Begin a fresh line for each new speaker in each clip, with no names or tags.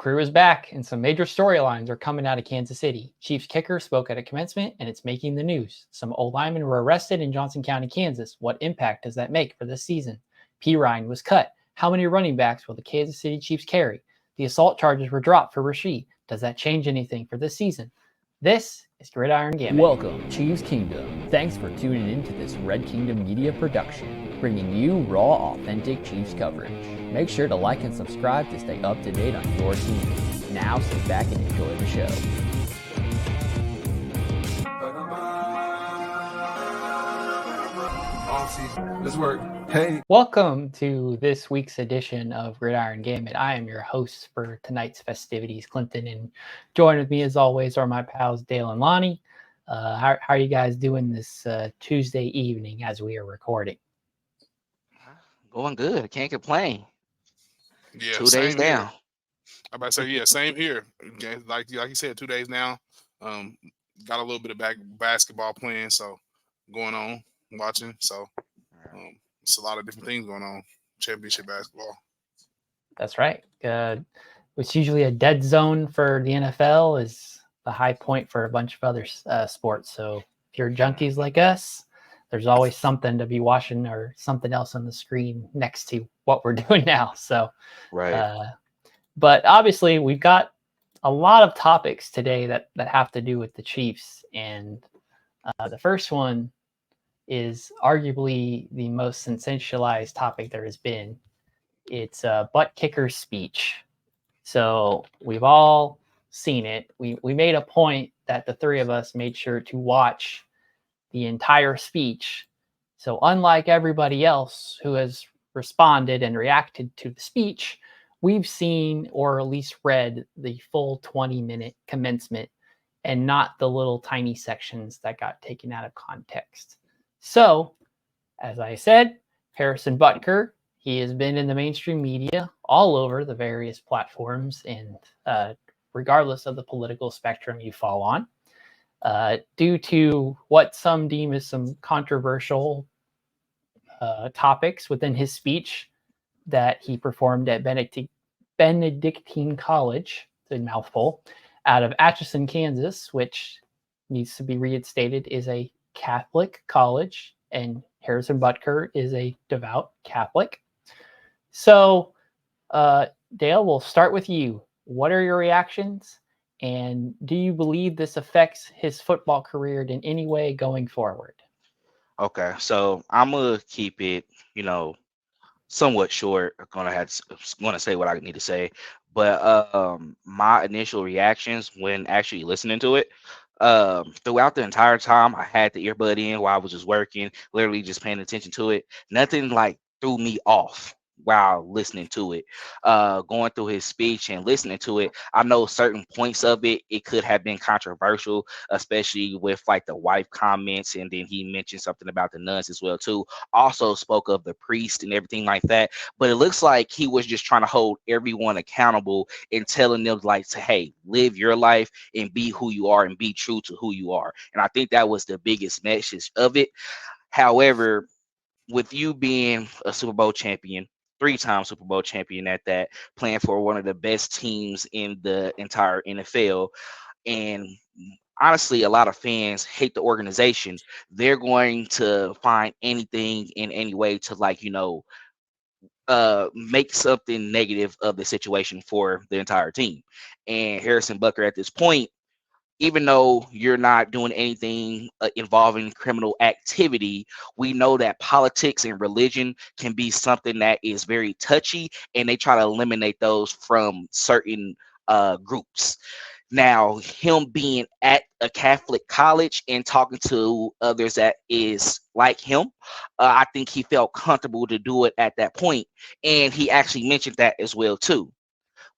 Crew is back, and some major storylines are coming out of Kansas City. Chiefs kicker spoke at a commencement, and it's making the news. Some old linemen were arrested in Johnson County, Kansas. What impact does that make for this season? Perine was cut. How many running backs will the Kansas City Chiefs carry? The assault charges were dropped for Rashee. Does that change anything for this season? This is Gridiron Gambit.
Welcome, Chiefs Kingdom. Thanks for tuning in to this Red Kingdom Media production, bringing you raw, authentic Chiefs coverage. Make sure to like and subscribe to stay up to date on your team. Now sit back and enjoy the show.
Let's work. Hey.
Welcome to this week's edition of Gridiron Gambit. I am your host for tonight's festivities, Clinton, and joined with me as always are my pals Dale and Lonnie. How are you guys doing this Tuesday evening as we are recording?
Going good. I can't complain.
Yeah,
2 days down.
I'm about to say, yeah, same here. Like you said, 2 days now. Got a little bit of basketball playing, so going on, watching. So it's a lot of different things going on. Championship basketball.
That's right. What's usually a dead zone for the NFL is the high point for a bunch of other sports. So if you're junkies like us, there's always something to be watching or something else on the screen next to what we're doing now. So,
right.
But obviously we've got a lot of topics today that have to do with the Chiefs. And the first one is arguably the most sensationalized topic there has been. It's ButtKicker's speech. So we've all seen it. We made a point that the three of us made sure to watch the entire speech. So unlike everybody else who has responded and reacted to the speech, we've seen or at least read the full 20-minute commencement and not the little tiny sections that got taken out of context. So, as I said, Harrison Butker, he has been in the mainstream media all over the various platforms and regardless of the political spectrum you fall on. Due to what some deem as some controversial topics within his speech that he performed at Benedictine College, it's a mouthful, out of Atchison, Kansas, which needs to be reinstated is a Catholic college, and Harrison Butker is a devout Catholic. So, Dale, we'll start with you. What are your reactions? And do you believe this affects his football career in any way going forward?
Okay, so I'm gonna keep it, somewhat short. I'm gonna say what I need to say, but my initial reactions when actually listening to it, throughout the entire time I had the earbud in while I was just working, literally just paying attention to it. Nothing like threw me off while listening to it. Going through his speech and listening to it, I know certain points of it could have been controversial, especially with like the wife comments, and then he mentioned something about the nuns as well too. Also spoke of the priest and everything like that. But it looks like he was just trying to hold everyone accountable and telling them like to, hey, live your life and be who you are and be true to who you are. And I think that was the biggest message of it. However, with you being a Super Bowl champion, 3-time Super Bowl champion at that, playing for one of the best teams in the entire NFL. And honestly, a lot of fans hate the organization. They're going to find anything in any way to make something negative of the situation for the entire team. And Harrison Butker at this point, even though you're not doing anything involving criminal activity, we know that politics and religion can be something that is very touchy, and they try to eliminate those from certain groups. Now, him being at a Catholic college and talking to others that is like him, I think he felt comfortable to do it at that point, and he actually mentioned that as well too.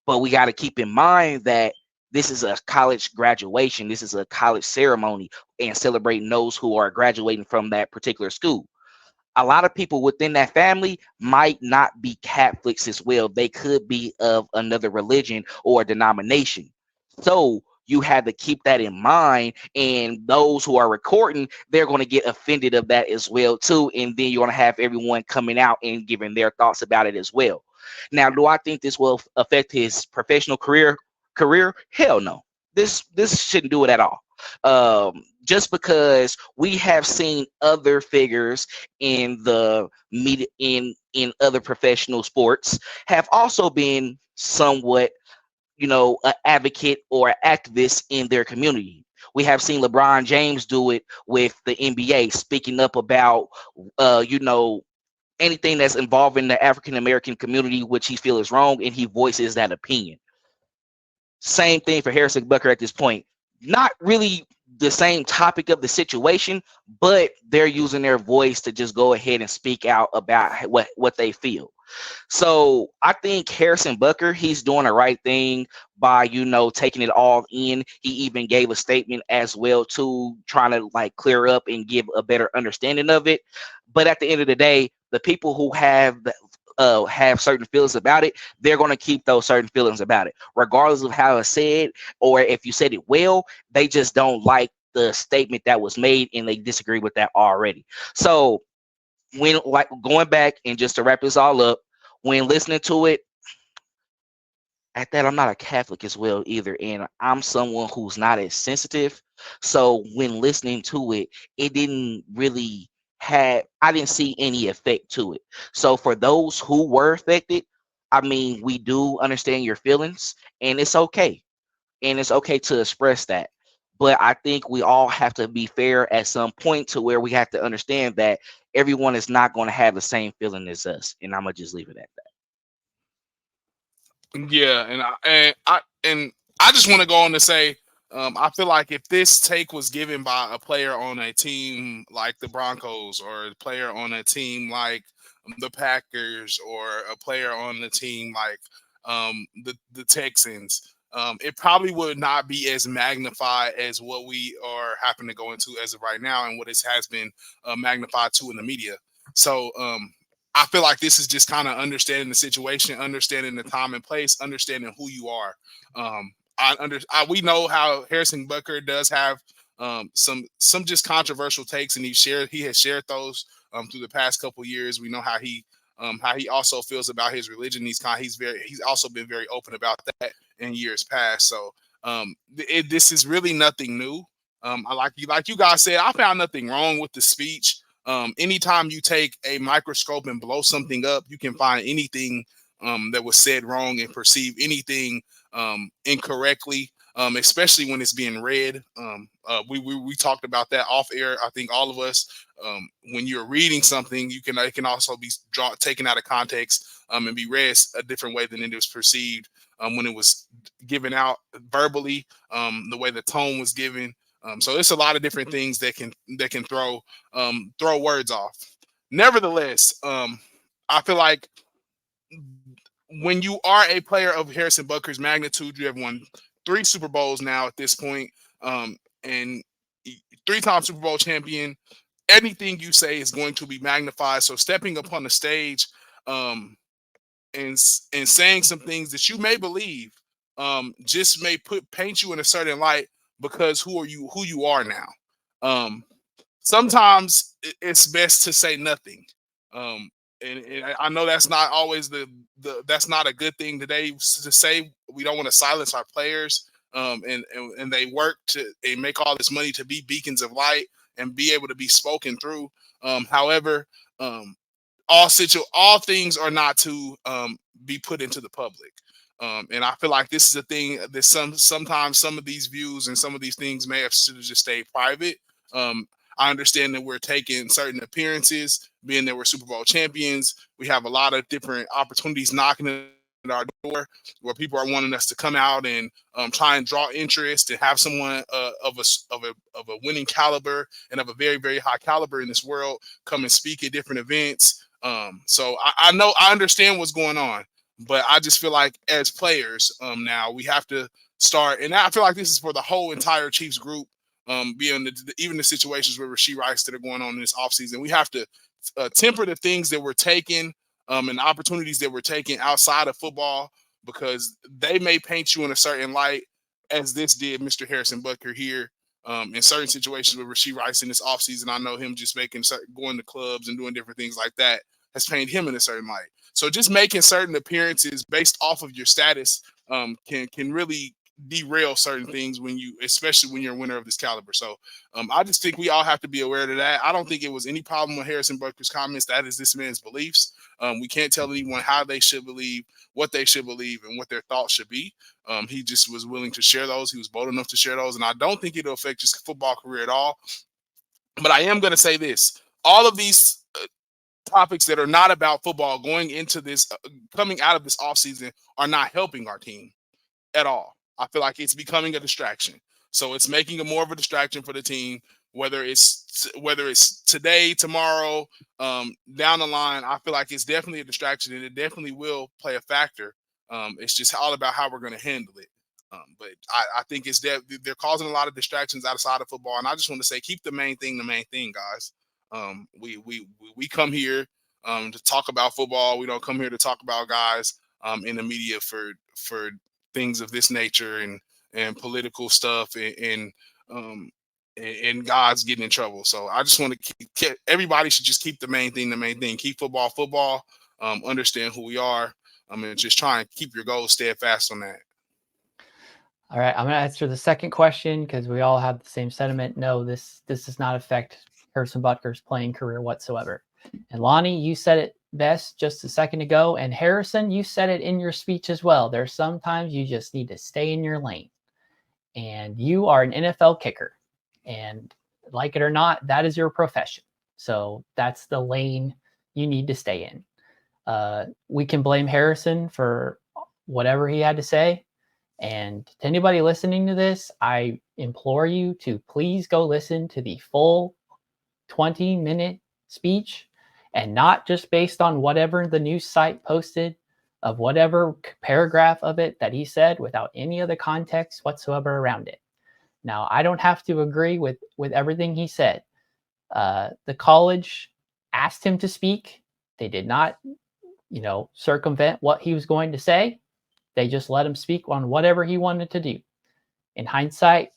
But we got to keep in mind that this is a college graduation. This is a college ceremony and celebrating those who are graduating from that particular school. A lot of people within that family might not be Catholics as well. They could be of another religion or denomination. So you have to keep that in mind. And those who are recording, they're going to get offended of that as well too. And then you're going to have everyone coming out and giving their thoughts about it as well. Now, do I think this will affect his professional career? Hell no. This shouldn't do it at all. Just because we have seen other figures in the media in other professional sports have also been somewhat, an advocate or an activist in their community. We have seen LeBron James do it with the NBA, speaking up about, anything that's involving the African American community, which he feels is wrong, and he voices that opinion. Same thing for Harrison Butker at this point. Not really the same topic of the situation, but they're using their voice to just go ahead and speak out about what they feel. So I think Harrison Butker, he's doing the right thing by, taking it all in. He even gave a statement as well too, trying to clear up and give a better understanding of it. But at the end of the day, the people who have certain feelings about it, they're going to keep those certain feelings about it, regardless of how it's said, or if you said it well, they just don't like the statement that was made and they disagree with that already. So when going back and just to wrap this all up, when listening to it, at that, I'm not a Catholic as well either, and I'm someone who's not as sensitive. So when listening to it, it didn't really I didn't see any effect to it. So for those who were affected, I mean, we do understand your feelings, and it's okay. And it's okay to express that. But I think we all have to be fair at some point to where we have to understand that everyone is not going to have the same feeling as us. And I'm going to just leave it at that.
Yeah, and I just want to go on to say, I feel like if this take was given by a player on a team like the Broncos, or a player on a team like the Packers, or a player on the team like the Texans, it probably would not be as magnified as what we are having to go into as of right now, and what it has been magnified to in the media. So I feel like this is just kind of understanding the situation, understanding the time and place, understanding who you are. We know how Harrison Butker does have some just controversial takes, and he has shared those through the past couple years. We know how he also feels about his religion. He's also been very open about that in years past. So this is really nothing new. Like you guys said, I found nothing wrong with the speech. Anytime you take a microscope and blow something up, you can find anything that was said wrong and perceive anything incorrectly, especially when it's being read. We talked about that off air. I think all of us, when you're reading something, it can also be taken out of context and be read a different way than it was perceived when it was given out verbally, the way the tone was given. So it's a lot of different things that can throw words off. Nevertheless, I feel like when you are a player of Harrison Butker's magnitude, you have won 3 Super Bowls now at this point, and 3-time Super Bowl champion. Anything you say is going to be magnified. So stepping upon the stage and saying some things that you may believe just may paint you in a certain light, because who you are now. Sometimes it's best to say nothing. And I know that's not always that's not a good thing today to say. We don't want to silence our players, and they work and make all this money to be beacons of light and be able to be spoken through. However, all things are not to be put into the public. And I feel like this is a thing that sometimes some of these views and some of these things may have to just stay private. I understand that we're taking certain appearances, being that we're Super Bowl champions. We have a lot of different opportunities knocking at our door, where people are wanting us to come out and try and draw interest and have someone of a winning caliber and of a very, very high caliber in this world come and speak at different events. So I understand what's going on, but I just feel like as players now we have to start, and I feel like this is for the whole entire Chiefs group, even the situations with Rashee Rice that are going on in this offseason. We have to temper the things that we're taking and opportunities that we're taking outside of football, because they may paint you in a certain light, as this did Mr. Harrison Butker here. In certain situations with Rashee Rice in this offseason, I know him just going to clubs and doing different things like that. has painted him in a certain light. So just making certain appearances based off of your status can really derail certain things especially when you're a winner of this caliber. So I just think we all have to be aware of that. I don't think it was any problem with Harrison Butker's comments. That is this man's beliefs. We can't tell anyone how they should believe, what they should believe, and what their thoughts should be. He just was willing to share those. He was bold enough to share those. And I don't think it'll affect his football career at all. But I am going to say this. All of these topics that are not about football going into this, coming out of this offseason are not helping our team at all. I feel like it's becoming a distraction. So it's making it more of a distraction for the team, whether it's today, tomorrow, down the line. I feel like it's definitely a distraction, and it definitely will play a factor. It's just all about how we're going to handle it. But I think they're causing a lot of distractions outside of football, and I just want to say, keep the main thing, guys. We come here to talk about football. We don't come here to talk about guys in the media for things of this nature and political stuff and guys getting in trouble. So I just want to keep everybody should just keep the main thing. Keep football. Understand who we are. And just try and keep your goals steadfast on that.
All right, I'm going to answer the second question because we all have the same sentiment. No, this does not affect Harrison Butker's playing career whatsoever. And Lonnie, you said it best just a second ago. And Harrison, you said it in your speech as well. There's sometimes you just need to stay in your lane. And you are an NFL kicker. And like it or not, that is your profession. So that's the lane you need to stay in. We can blame Harrison for whatever he had to say. And to anybody listening to this, I implore you to please go listen to the full 20-minute speech, and not just based on whatever the news site posted of whatever paragraph of it that he said without any other context whatsoever around it. Now, I don't have to agree with everything he said. The college asked him to speak. They did not, circumvent what he was going to say. They just let him speak on whatever he wanted to do. In hindsight,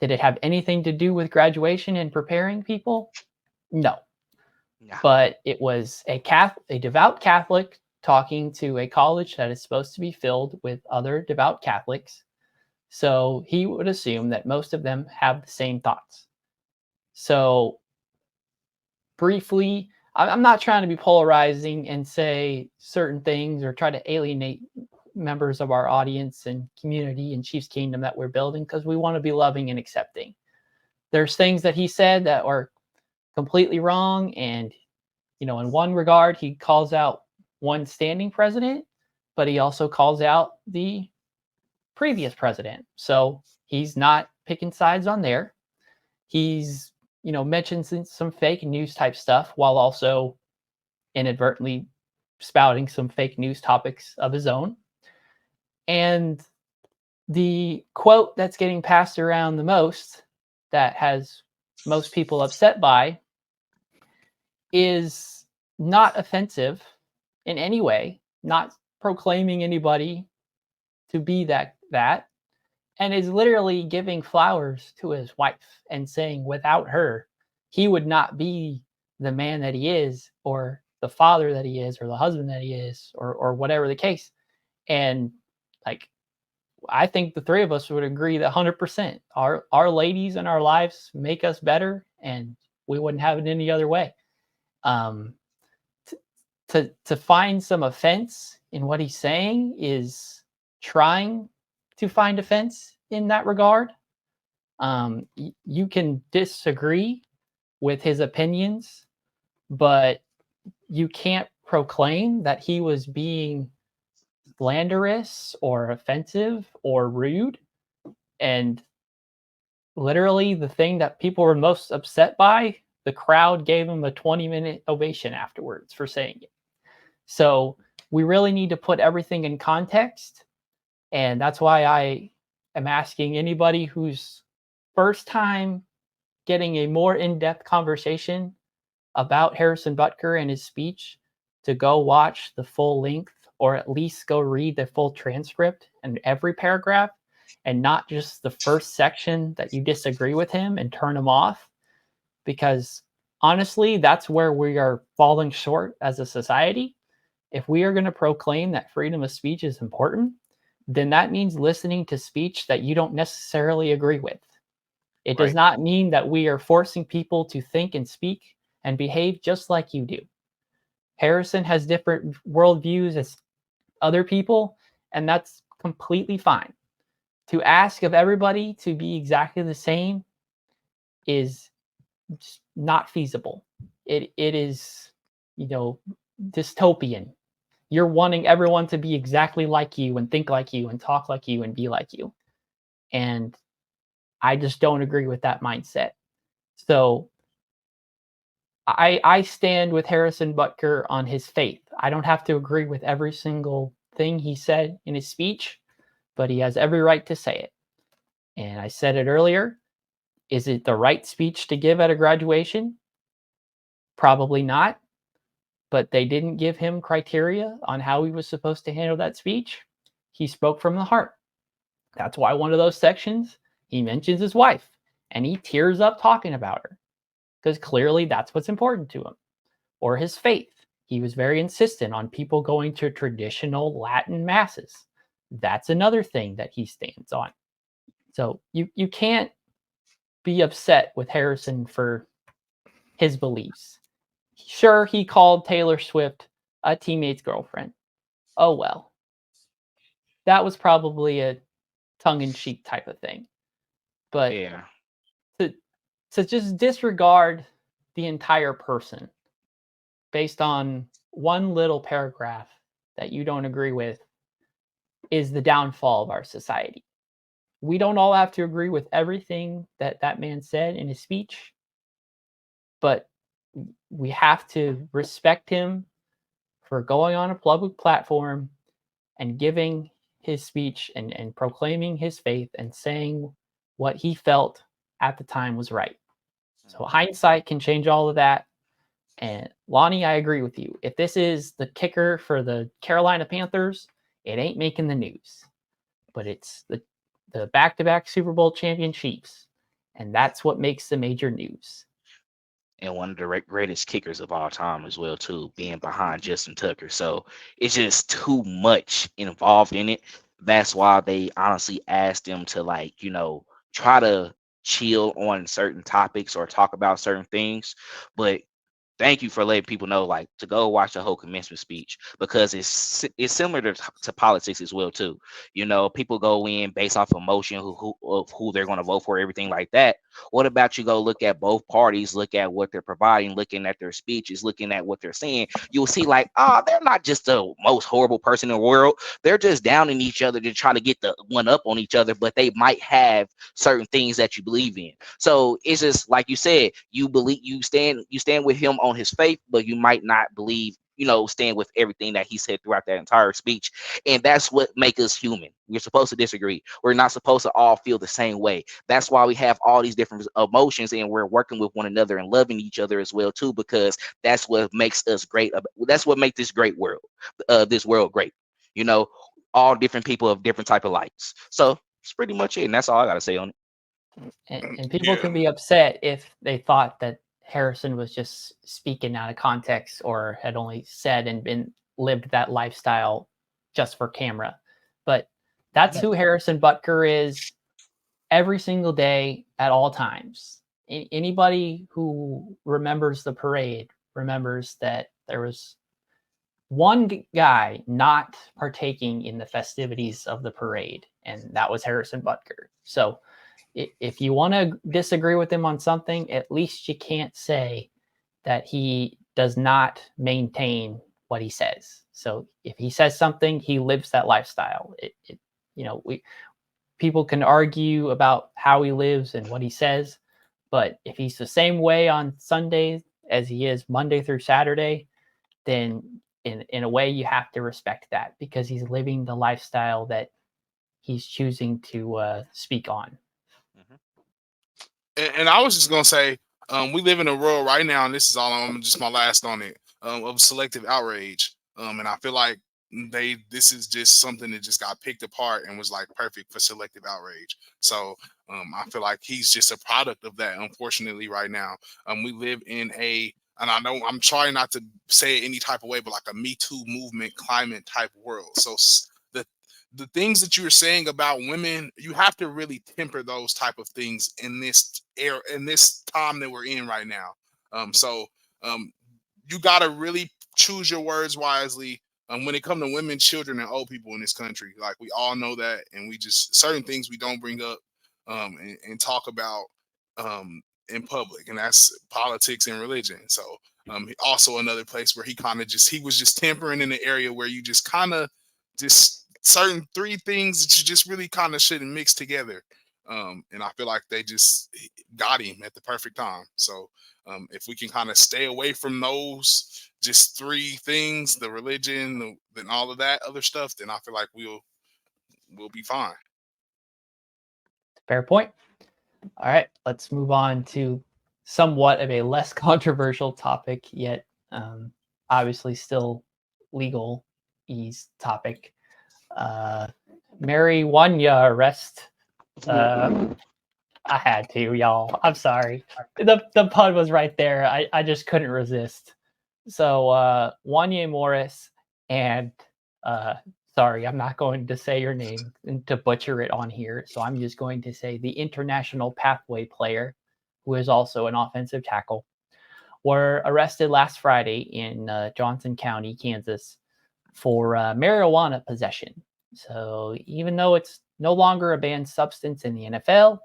did it have anything to do with graduation and preparing people? No. But it was a devout Catholic talking to a college that is supposed to be filled with other devout Catholics. So he would assume that most of them have the same thoughts. So briefly, I'm not trying to be polarizing and say certain things or try to alienate members of our audience and community and Chiefs Kingdom that we're building, because we want to be loving and accepting. There's things that he said that are completely wrong. And, in one regard, he calls out one standing president, but he also calls out the previous president. So he's not picking sides on there. He's, mentioned some fake news type stuff while also inadvertently spouting some fake news topics of his own. And the quote that's getting passed around the most, that has most people upset by, is not offensive in any way, not proclaiming anybody to be that, and is literally giving flowers to his wife and saying without her, he would not be the man that he is, or the father that he is, or the husband that he is, or whatever the case. And I think the three of us would agree that 100% our ladies in our lives make us better, and we wouldn't have it any other way. To find some offense in what he's saying is trying to find offense in that regard. You can disagree with his opinions, but you can't proclaim that he was being slanderous or offensive or rude. And literally the thing that people were most upset by, the crowd gave him a 20-minute ovation afterwards for saying it. So we really need to put everything in context. And that's why I am asking anybody who's first time getting a more in-depth conversation about Harrison Butker and his speech to go watch the full length, or at least go read the full transcript and every paragraph, and not just the first section that you disagree with him and turn him off. Because honestly, that's where we are falling short as a society. If we are going to proclaim that freedom of speech is important, then that means listening to speech that you don't necessarily agree with. It does not mean that we are forcing people to think and speak and behave just like you do. Harrison has different worldviews as other people, and that's completely fine. To ask of everybody to be exactly the same is just not feasible. It is, dystopian. You're wanting everyone to be exactly like you and think like you and talk like you and be like you. And I just don't agree with that mindset. So I stand with Harrison Butker on his faith. I don't have to agree with every single thing he said in his speech, but he has every right to say it. And I said it earlier. Is it the right speech to give at a graduation? Probably not. But they didn't give him criteria on how he was supposed to handle that speech. He spoke from the heart. That's why one of those sections, he mentions his wife and he tears up talking about her because clearly that's what's important to him. Or his faith. He was very insistent on people going to traditional Latin masses. That's another thing that he stands on. So you can't be upset with Harrison for his beliefs. Sure, he called Taylor Swift a teammate's girlfriend. Oh well. That was probably a tongue-in-cheek type of thing. But
Yeah.
to just disregard the entire person based on one little paragraph that you don't agree with is the downfall of our society. We don't all have to agree with everything that that man said in his speech, but we have to respect him for going on a public platform and giving his speech and proclaiming his faith and saying what he felt at the time was right. So hindsight can change all of that. And Lonnie, I agree with you. If this is the kicker for the Carolina Panthers, it ain't making the news. But it's the back-to-back Super Bowl champion Chiefs. And that's what makes the major news.
And one of the greatest kickers of all time as well, too, being behind Justin Tucker. So it's just too much involved in it. That's why they honestly asked him to, like, try to chill on certain topics or talk about certain things. But thank you for letting people know, like, to go watch the whole commencement speech, because it's similar to politics as well too. People go in based off emotion, who they're going to vote for, everything like that. What about you go look at both parties, look at what they're providing, looking at their speeches, looking at what they're saying? You'll see, like, they're not just the most horrible person in the world. They're just downing each other to try to get the one up on each other, but they might have certain things that you believe in. So it's just like you said, you stand with him on his faith, but you might not believe, stand with everything that he said throughout that entire speech. And that's what makes us human. We're supposed to disagree. We're not supposed to all feel the same way. That's why we have all these different emotions, and we're working with one another and loving each other as well too, because that's what makes us great. That's what makes this great world, this world great. All different people have different type of lights. So it's pretty much it, and that's all I gotta say on it.
And people can be upset if they thought that Harrison was just speaking out of context or had only said and lived that lifestyle just for camera. But that's who Harrison Butker is every single day at all times. Anybody who remembers the parade remembers that there was one guy not partaking in the festivities of the parade, and that was Harrison Butker. So if you want to disagree with him on something, at least you can't say that he does not maintain what he says. So if he says something, he lives that lifestyle. People can argue about how he lives and what he says, but if he's the same way on Sundays as he is Monday through Saturday, then in a way you have to respect that, because he's living the lifestyle that he's choosing to speak on.
And I was just gonna say, we live in a world right now, and this is all just my last on it, of selective outrage. And I feel like this is just something that just got picked apart and was like perfect for selective outrage. So I feel like he's just a product of that, unfortunately, right now. We live in and I know I'm trying not to say it any type of way, but like a Me Too movement climate type world. So the things that you were saying about women, you have to really temper those type of things in this era, in this time that we're in right now. So you got to really choose your words wisely. When it comes to women, children, and old people in this country, like we all know that, and we just certain things we don't bring up and talk about in public, and that's politics and religion. So also another place where he was just tempering in the area where you just kind of just certain three things that you just really kind of shouldn't mix together. And I feel like they just got him at the perfect time. So if we can kind of stay away from those just three things, the religion, and all of that other stuff, then I feel like we'll be fine.
Fair point. All right, let's move on to somewhat of a less controversial topic, yet obviously still legal ease topic. Wanya Arrest. I had to, y'all. I'm sorry. The pun was right there. I just couldn't resist. So Wanya Morris and sorry, I'm not going to say your name and to butcher it on here. So I'm just going to say the international pathway player, who is also an offensive tackle, were arrested last Friday in Johnson County, Kansas, for marijuana possession. So even though it's no longer a banned substance in the NFL,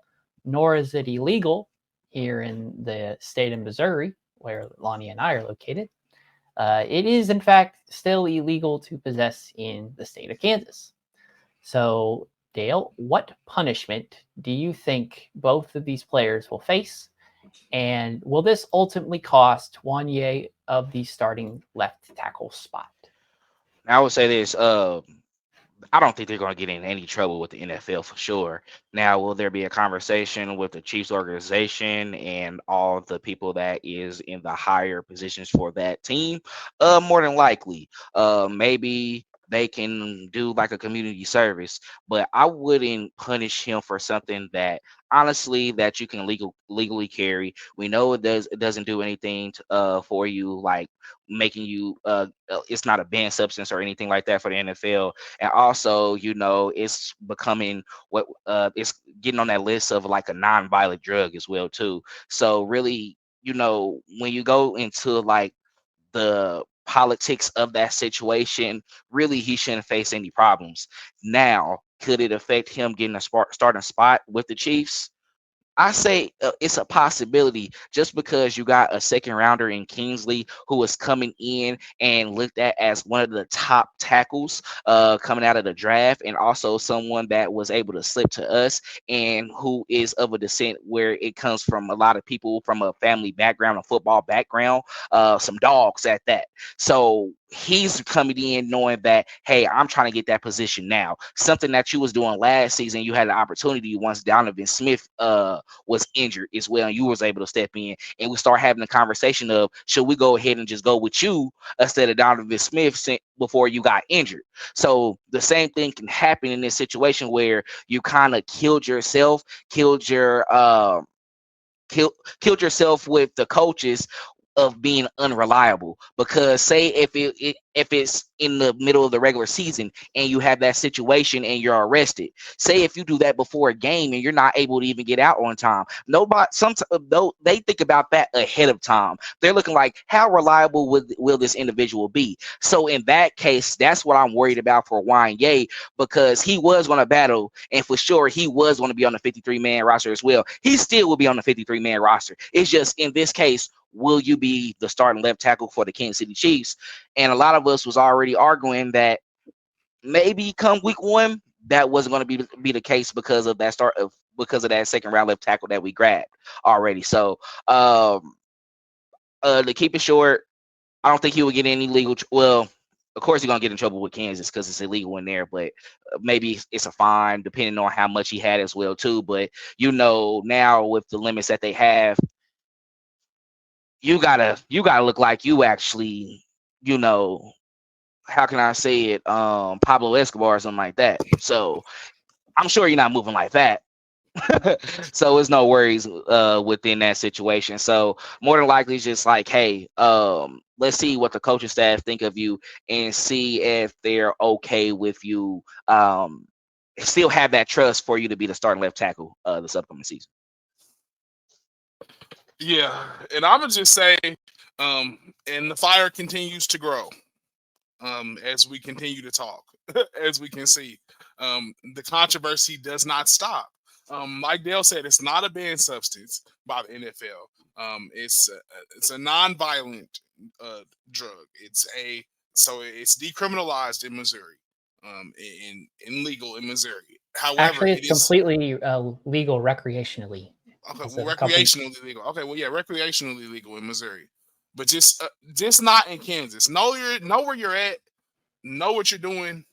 nor is it illegal here in the state of Missouri, where Lonnie and I are located, it is in fact still illegal to possess in the state of Kansas. So, Dale, what punishment do you think both of these players will face? And will this ultimately cost Wanya of the starting left tackle spot?
I would say this. I don't think they're going to get in any trouble with the NFL for sure. Now, will there be a conversation with the Chiefs organization and all the people that is in the higher positions for that team? More than likely. Maybe they can do like a community service, but I wouldn't punish him for something that honestly that you can legally carry. We know it doesn't do anything for you, like making you it's not a banned substance or anything like that for the NFL. And also, it's becoming what it's getting on that list of like a non-violent drug as well too. So really, when you go into like the politics of that situation, really he shouldn't face any problems. Now, could it affect him getting a starting spot with the Chiefs? I say it's a possibility just because you got a second rounder in Kingsley who is coming in and looked at as one of the top tackles coming out of the draft, and also someone that was able to slip to us and who is of a descent where it comes from a lot of people from a family background, a football background, some dogs at that. So he's coming in knowing that, hey, I'm trying to get that position now. Something that you was doing last season, you had an opportunity once Donovan Smith was injured as well, and you was able to step in, and we start having a conversation of, should we go ahead and just go with you instead of Donovan Smith before you got injured? So the same thing can happen in this situation where you kind of killed yourself with the coaches of being unreliable. Because say if it's in the middle of the regular season and you have that situation and you're arrested, say if you do that before a game and you're not able to even get out on time, they think about that ahead of time. They're looking like, how reliable will this individual be? So in that case, that's what I'm worried about for Wanya, because he was going to battle, and for sure he was going to be on the 53-man roster as well. He still will be on the 53-man roster. It's just in this case, will you be the starting left tackle for the Kansas City Chiefs? And a lot of us was already arguing that maybe come week one, that wasn't going to be the case because of that second round left tackle that we grabbed already. So to keep it short, I don't think he would get any legal. Well, of course he's going to get in trouble with Kansas because it's illegal in there, but maybe it's a fine depending on how much he had as well too. But now with the limits that they have, you gotta look like you actually, how can I say it, Pablo Escobar or something like that. So I'm sure you're not moving like that. So it's no worries within that situation. So more than likely it's just like, hey, let's see what the coaching staff think of you and see if they're okay with you still have that trust for you to be the starting left tackle this upcoming season.
Yeah, and I'm gonna just say, and the fire continues to grow as we continue to talk, as we can see. The controversy does not stop. Like Dale said, it's not a banned substance by the NFL. It's a non-violent drug. It's decriminalized in Missouri, in legal in Missouri. However,
Actually, it's completely legal recreationally.
Okay, well, recreationally legal. Okay, well, yeah, recreationally legal in Missouri, but just not in Kansas. Know where you're at. Know what you're doing.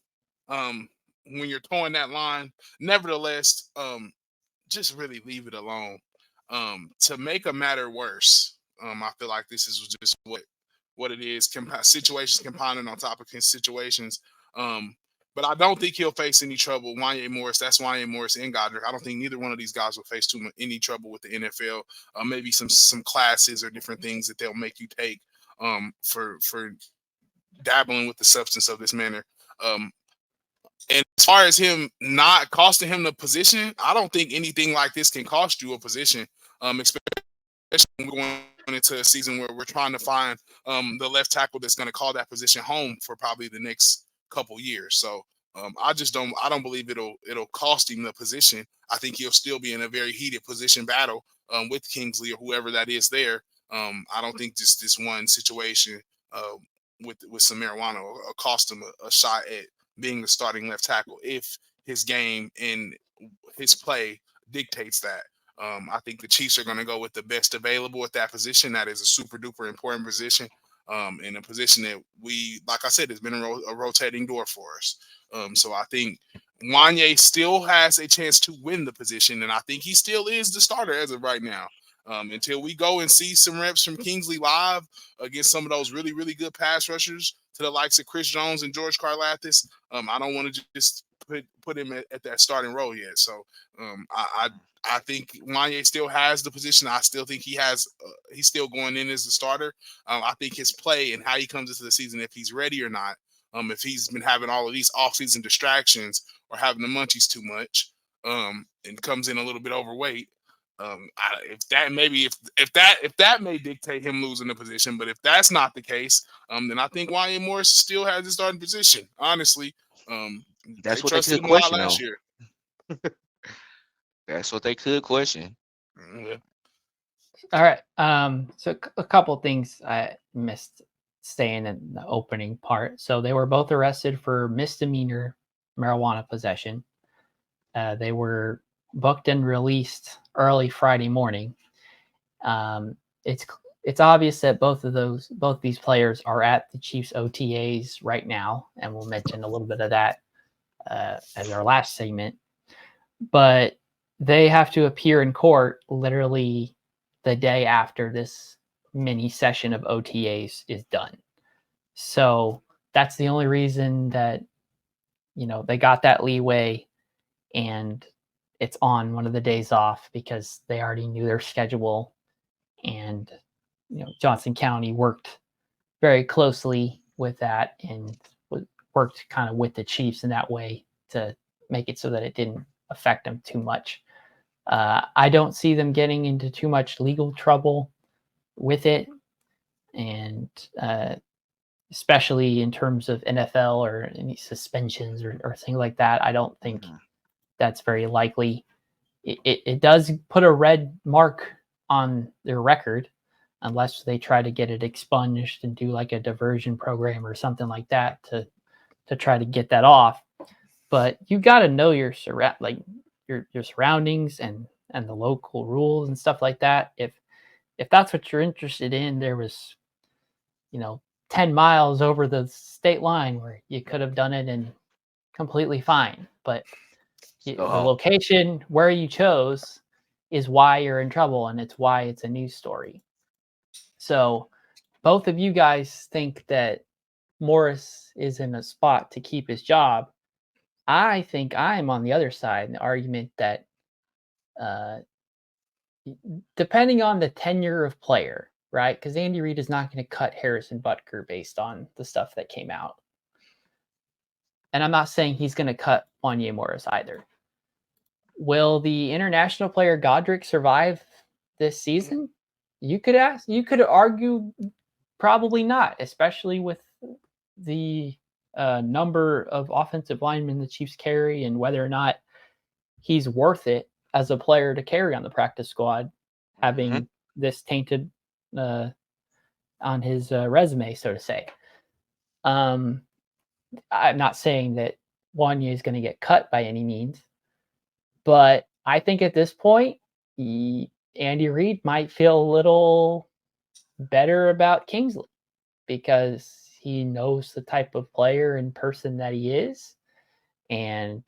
When you're towing that line. Nevertheless, just really leave it alone. To make a matter worse, I feel like this is just what it is. Situations compounding on top of situations. But I don't think he'll face any trouble. Wanya Morris, that's Wanya Morris and Godrick. I don't think neither one of these guys will face any trouble with the NFL. Maybe some classes or different things that they'll make you take for dabbling with the substance of this manner. And as far as him not costing him the position, I don't think anything like this can cost you a position, especially when we're going into a season where we're trying to find the left tackle that's going to call that position home for probably the next couple years. So I don't believe it'll cost him the position. I think he'll still be in a very heated position battle with Kingsley or whoever that is there. I don't think just this one situation with some marijuana will cost him a shot at being the starting left tackle if his game and his play dictates that. I think the Chiefs are going to go with the best available at that position. That is a super duper important position, in a position that like I said, has been a rotating door for us. So I think Wanya still has a chance to win the position, and I think he still is the starter as of right now. Until we go and see some reps from Kingsley live against some of those really, really good pass rushers to the likes of Chris Jones and George Karlaftis, I don't want to just put him at that starting role yet. So I think Wanya still has the position. I still think he's still going in as the starter. I think his play and how he comes into the season, if he's ready or not, if he's been having all of these offseason distractions or having the munchies too much, and comes in a little bit overweight, if that may dictate him losing the position, but if that's not the case, then I think Wanya Morris still has his starting position. Honestly,
that's what
trusted
they could
him a lot
question
last year.
That's what they could question.
Yeah.
All right. So a couple things I missed saying in the opening part. So they were both arrested for misdemeanor marijuana possession. They were booked and released early Friday morning. It's obvious that both these players are at the Chiefs OTAs right now, and we'll mention a little bit of that as our last segment. But they have to appear in court literally the day after this mini session of OTAs is done. So that's the only reason that they got that leeway, and it's on one of the days off because they already knew their schedule, and Johnson County worked very closely with that and worked kind of with the Chiefs in that way to make it so that it didn't affect them too much. I don't see them getting into too much legal trouble with it, and especially in terms of NFL or any suspensions or things like that. I don't think that's very likely. It does put a red mark on their record unless they try to get it expunged and do like a diversion program or something like that to try to get that off. But you got to know your surroundings and the local rules and stuff like that. If that's what you're interested in, there was 10 miles over the state line where you could have done it and completely fine. But the location where you chose is why you're in trouble, and it's why it's a news story. So both of you guys think that Morris is in a spot to keep his job, I think I'm on the other side in the argument that depending on the tenure of player, right? Because Andy Reid is not going to cut Harrison Butker based on the stuff that came out. And I'm not saying he's going to cut Wanya Morris either. Will the international player Godrick survive this season? You could argue probably not, especially with the number of offensive linemen the Chiefs carry and whether or not he's worth it as a player to carry on the practice squad, having this tainted on his resume, so to say. I'm not saying that Wanya is going to get cut by any means, but I think at this point, Andy Reid might feel a little better about Kingsley because he knows the type of player and person that he is. And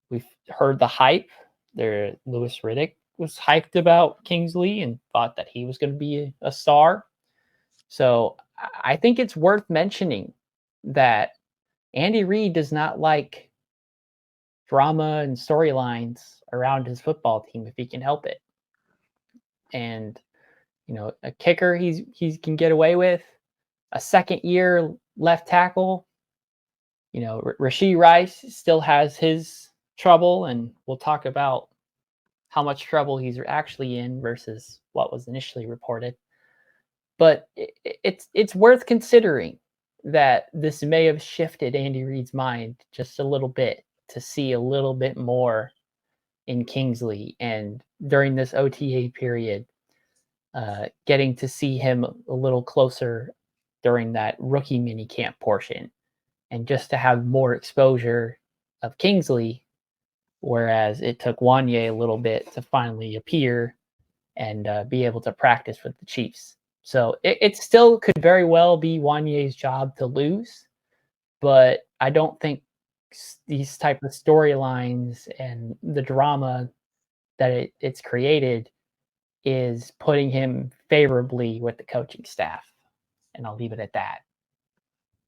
we've heard the hype. Louis Riddick was hyped about Kingsley and thought that he was going to be a star. So I think it's worth mentioning that Andy Reid does not like drama and storylines around his football team if he can help it. And, a kicker he can get away with, a second-year left tackle. Rashee Rice still has his trouble, and we'll talk about how much trouble he's actually in versus what was initially reported. But it's worth considering that this may have shifted Andy Reid's mind just a little bit to see a little bit more in Kingsley, and during this OTA period, getting to see him a little closer during that rookie mini camp portion, and just to have more exposure of Kingsley, whereas it took Wanya a little bit to finally appear and be able to practice with the Chiefs. So it still could very well be Wanya's job to lose, but I don't think these type of storylines and the drama that it's created is putting him favorably with the coaching staff. And I'll leave it at that.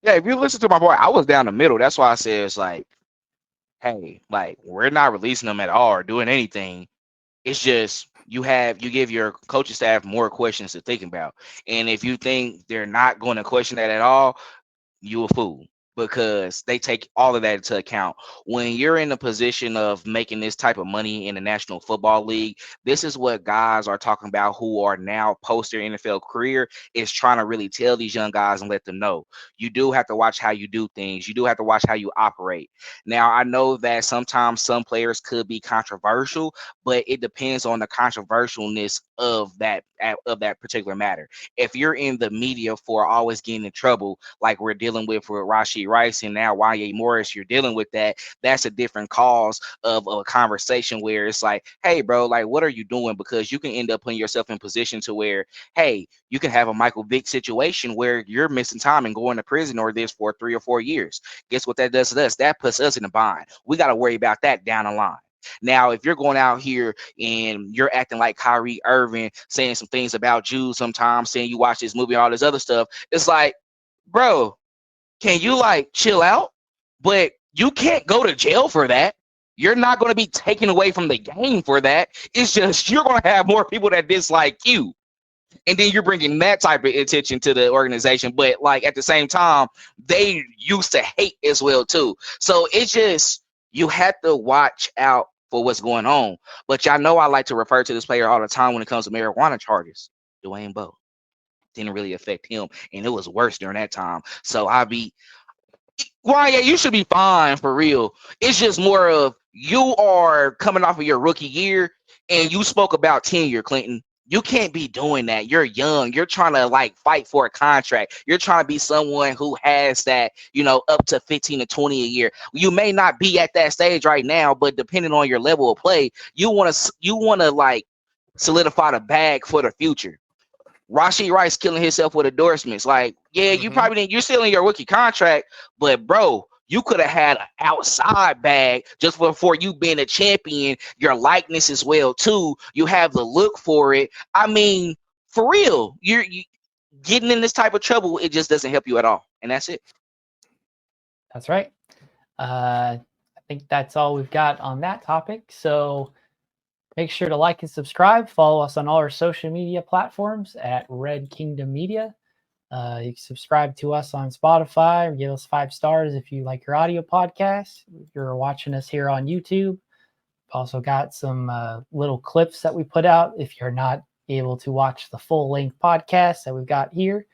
Yeah, if you listen to my boy, I was down the middle. That's why I said it's like, hey, like we're not releasing them at all or doing anything. It's just you give your coaching staff more questions to think about. And if you think they're not going to question that at all, you a fool, because they take all of that into account. When you're in a position of making this type of money in the National Football League, this is what guys are talking about who are now post their NFL career, is trying to really tell these young guys and let them know. You do have to watch how you do things. You do have to watch how you operate. Now, I know that sometimes some players could be controversial, but it depends on the controversialness of that particular matter. If you're in the media for always getting in trouble, like we're dealing with for Rashee Rice and now Wanya Morris, you're dealing with that. That's a different cause of a conversation where it's like, hey, bro, like, what are you doing? Because you can end up putting yourself in position to where, hey, you can have a Michael Vick situation where you're missing time and going to prison or this for 3 or 4 years. Guess what that does to us? That puts us in a bind. We got to worry about that down the line. Now, if you're going out here and you're acting like Kyrie Irving, saying some things about Jews sometimes, saying you watch this movie and all this other stuff, it's like, bro, can you like chill out? But you can't go to jail for that. You're not going to be taken away from the game for that. It's just you're going to have more people that dislike you. And then you're bringing that type of attention to the organization. But like at the same time, they used to hate as well too. So it's just, you have to watch out for what's going on. But y'all know I like to refer to this player all the time when it comes to marijuana charges. Dwayne Bowe. Didn't really affect him, and it was worse during that time. So yeah, you should be fine for real. It's just more of, you are coming off of your rookie year, and you spoke about tenure, Clinton. You can't be doing that. You're young. You're trying to like fight for a contract. You're trying to be someone who has that, up to 15 to 20 a year. You may not be at that stage right now, but depending on your level of play, you want to like solidify the bag for the future. Rashee Rice killing himself with endorsements. Like, yeah, you probably didn't. You're still in your rookie contract, but bro, you could have had an outside bag just before you being a champion. Your likeness as well too. You have the look for it. I mean, for real, you getting in this type of trouble, it just doesn't help you at all, and that's it.
That's right. I think that's all we've got on that topic. So make sure to like and subscribe. Follow us on all our social media platforms at Red Kingdom Media. You can subscribe to us on Spotify or give us 5 stars if you like your audio podcast. If you're watching us here on YouTube, also got some little clips that we put out if you're not able to watch the full-length podcast that we've got here.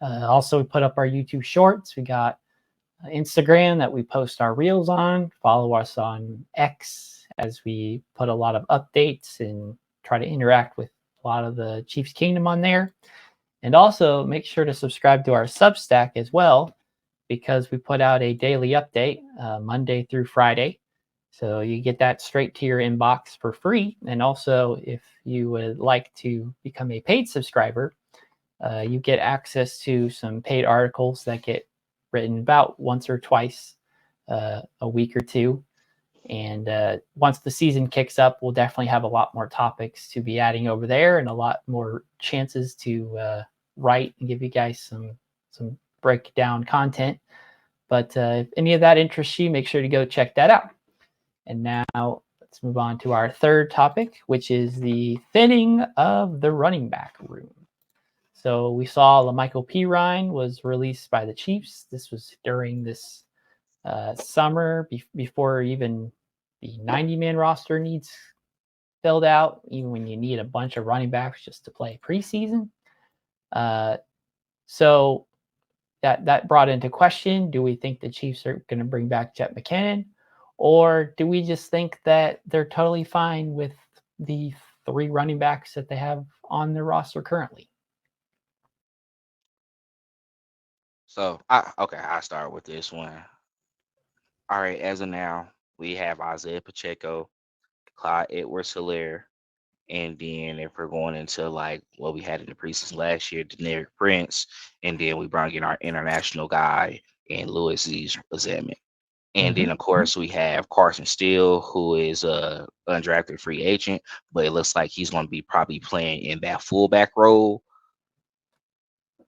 Also, we put up our YouTube shorts. We got Instagram that we post our reels on. Follow us on X as we put a lot of updates and try to interact with a lot of the Chiefs Kingdom on there. And also make sure to subscribe to our Substack as well, because we put out a daily update Monday through Friday. So you get that straight to your inbox for free. And also, if you would like to become a paid subscriber, you get access to some paid articles that get written about once or twice a week or two. And once the season kicks up, we'll definitely have a lot more topics to be adding over there and a lot more chances to write and give you guys some breakdown content. But if any of that interests you, make sure to go check that out. And now let's move on to our third topic, which is the thinning of the running back room. So we saw LaMichael Perine was released by the Chiefs. This was during this summer before even the 90-man roster needs filled out, even when you need a bunch of running backs just to play preseason. So that brought into question, do we think the Chiefs are going to bring back Jet McKinnon? Or do we just think that they're totally fine with the 3 running backs that they have on their roster currently?
So, I'll start with this one. All right, as of now, we have Isaiah Pacheco, Clyde Edwards-Helaire, and then if we're going into like what we had in the preseason last year, Deneric Prince, and then we brought in our international guy and Louis Zeman. And then, of course, we have Carson Steele, who is a undrafted free agent, but it looks like he's going to be probably playing in that fullback role.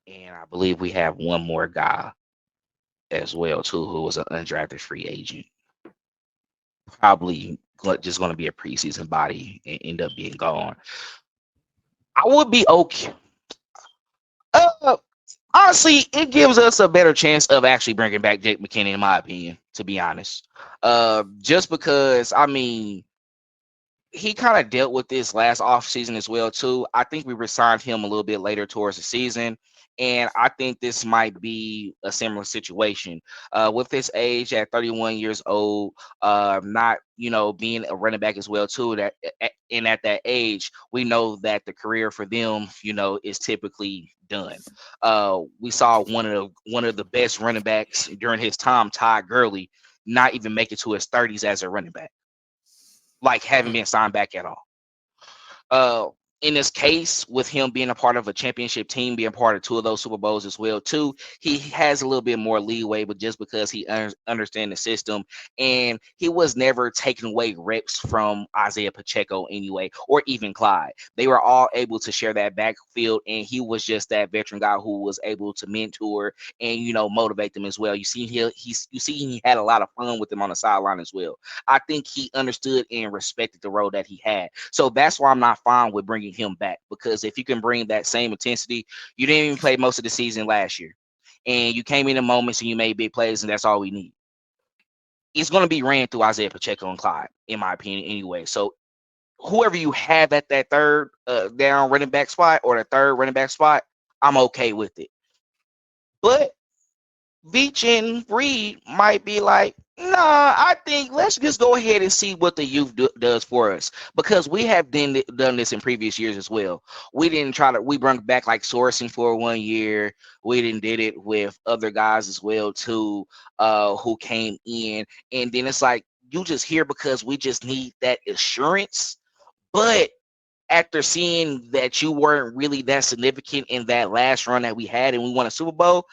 And I believe we have one more guy as well, too, who was an undrafted free agent. Probably just going to be a preseason body and end up being gone. I would be okay. Honestly, it gives us a better chance of actually bringing back Jet McKinnon, in my opinion, to be honest. Just because, I mean, he kind of dealt with this last offseason as well, too. I think we resigned him a little bit later towards the season, and I think this might be a similar situation. With his age at 31 years old, not, being a running back as well, too, at that age, we know that the career for them, is typically done. We saw one of the best running backs during his time, Todd Gurley, not even make it to his 30s as a running back, like haven't been signed back at all. In this case, with him being a part of a championship team, being part of 2 of those Super Bowls as well, too, he has a little bit more leeway, but just because he understands the system, and he was never taking away reps from Isaiah Pacheco anyway, or even Clyde. They were all able to share that backfield, and he was just that veteran guy who was able to mentor and, motivate them as well. You see, he had a lot of fun with them on the sideline as well. I think he understood and respected the role that he had. So that's why I'm not fine with bringing him back, because if you can bring that same intensity, you didn't even play most of the season last year, and you came in the moments and you made big plays, and that's all we need. It's going to be ran through Isaiah Pacheco and Clyde, in my opinion, anyway. So whoever you have at that third down running back spot or the third running back spot, I'm okay with it. But Veach and Reed might be like, nah, I think let's just go ahead and see what the youth does for us, because we have done this in previous years as well. We brought back like sourcing for 1 year. We did it with other guys as well too, who came in, and then it's like you just here because we just need that assurance. But after seeing that you weren't really that significant in that last run that we had and we won a Super Bowl,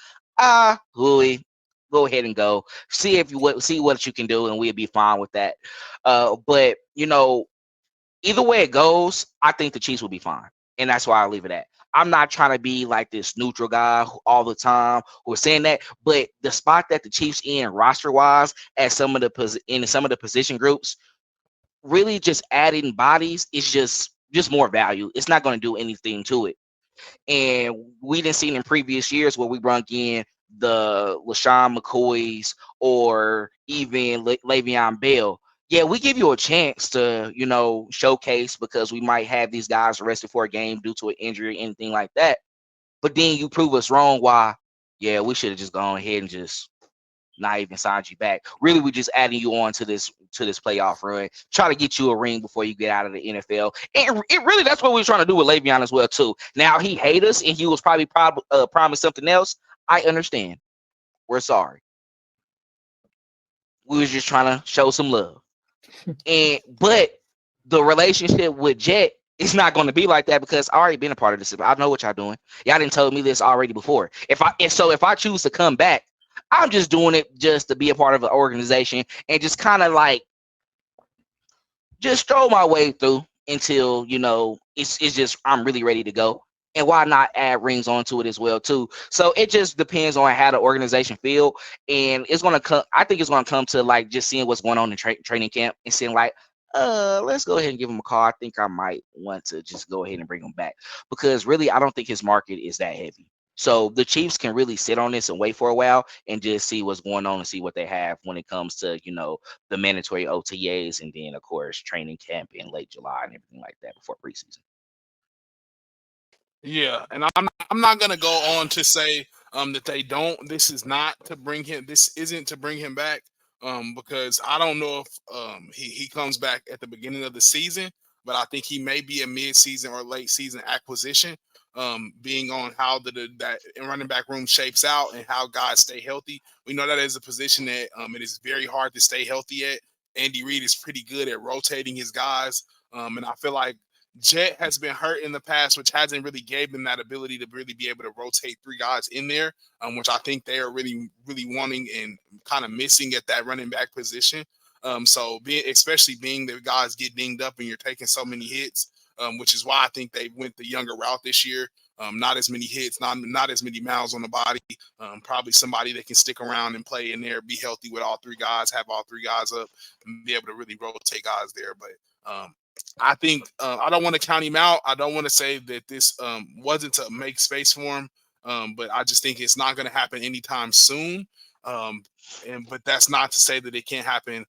Louis, go ahead and go. See what you can do, and we'll be fine with that. But either way it goes, I think the Chiefs will be fine. And that's why I leave it at. I'm not trying to be like this neutral guy all the time who is saying that, but the spot that the Chiefs in roster wise at some of the position groups, really just adding bodies is just more value. It's not going to do anything to it. And we didn't see in previous years where we brought in the LaShawn McCoys or even Le'Veon Bell. Yeah, we give you a chance to, showcase because we might have these guys arrested for a game due to an injury or anything like that. But then you prove us wrong. Why? Yeah, we should have just gone ahead and just not even signed you back. Really, we're just adding you on to this playoff run. Try to get you a ring before you get out of the NFL. And it really, that's what we were trying to do with Le'Veon as well, too. Now, he hate us, and he was probably promised something else. I understand. We're sorry. We was just trying to show some love. But the relationship with Jet is not going to be like that because I already been a part of this. I know what y'all doing. Y'all didn't tell me this already before. If I choose to come back, I'm just doing it just to be a part of an organization and just kind of like just throw my way through until, it's just I'm really ready to go. And why not add rings onto it as well, too? So it just depends on how the organization feel. And it's going to come. I think it's going to come to like just seeing what's going on in training camp and seeing like, let's go ahead and give him a call. I think I might want to just go ahead and bring him back because really, I don't think his market is that heavy. So the Chiefs can really sit on this and wait for a while and just see what's going on and see what they have when it comes to, the mandatory OTAs and then, of course, training camp in late July and everything like that before preseason.
Yeah, and I'm not gonna go on to say that they don't. This isn't to bring him back because I don't know if he comes back at the beginning of the season, but I think he may be a mid-season or late season acquisition. Being on how that running back room shapes out and how guys stay healthy. We know that is a position that it is very hard to stay healthy at. Andy Reid is pretty good at rotating his guys, and I feel like Jet has been hurt in the past, which hasn't really gave them that ability to really be able to rotate three guys in there, which I think they are really, really wanting and kind of missing at that running back position. So especially being that guys get dinged up and you're taking so many hits, which is why I think they went the younger route this year. Not as many hits, not as many miles on the body. Probably somebody that can stick around and play in there, be healthy with all three guys, have all three guys up, and be able to really rotate guys there. But I think I don't want to count him out. I don't want to say that this wasn't to make space for him, but I just think it's not going to happen anytime soon. But that's not to say that it can't happen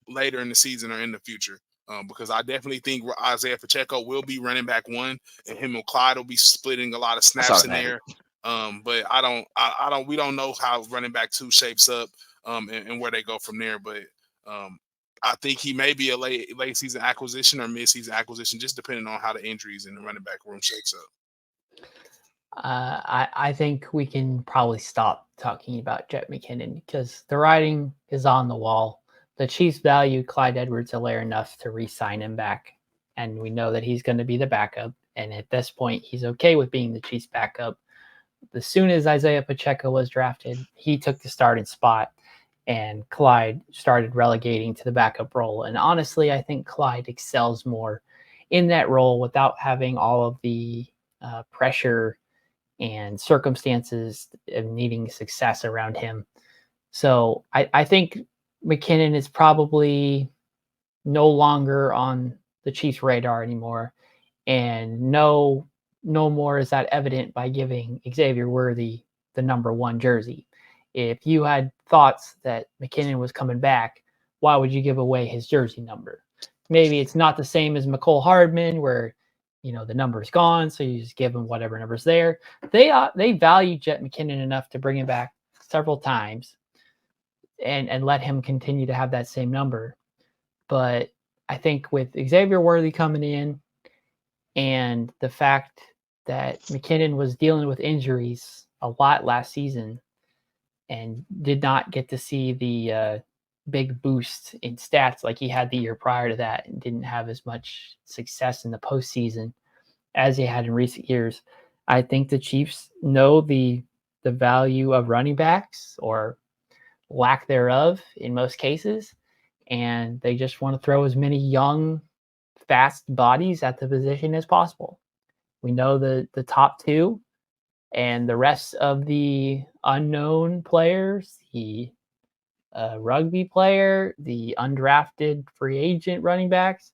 later in the season or in the future. Because I definitely think Isaiah Pacheco will be running back one, and him and Clyde will be splitting a lot of snaps in there. But we don't know how running back two shapes up and where they go from there. But I think he may be a late season acquisition or mid season acquisition, just depending on how the injuries in the running back room shakes up.
I think we can probably stop talking about Jet McKinnon because the writing is on the wall. The Chiefs value Clyde Edwards-Helaire enough to re-sign him back, and we know that he's going to be the backup. And at this point, he's okay with being the Chiefs backup. As soon as Isaiah Pacheco was drafted, he took the starting spot, and Clyde started relegating to the backup role. And honestly, I think Clyde excels more in that role without having all of the pressure and circumstances of needing success around him. So I think McKinnon is probably no longer on the Chiefs' radar anymore. And no more is that evident by giving Xavier Worthy the number 1 jersey. If you had thoughts that McKinnon was coming back, why would you give away his jersey number? Maybe it's not the same as McCole Hardman where, the number's gone, so you just give him whatever number's there. They value Jet McKinnon enough to bring him back several times and let him continue to have that same number. But I think with Xavier Worthy coming in and the fact that McKinnon was dealing with injuries a lot last season and did not get to see the big boost in stats like he had the year prior to that and didn't have as much success in the postseason as he had in recent years, I think the Chiefs know the value of running backs or lack thereof in most cases, and they just want to throw as many young, fast bodies at the position as possible. We know the top two, and the rest of the unknown players, the rugby player, the undrafted free agent running backs,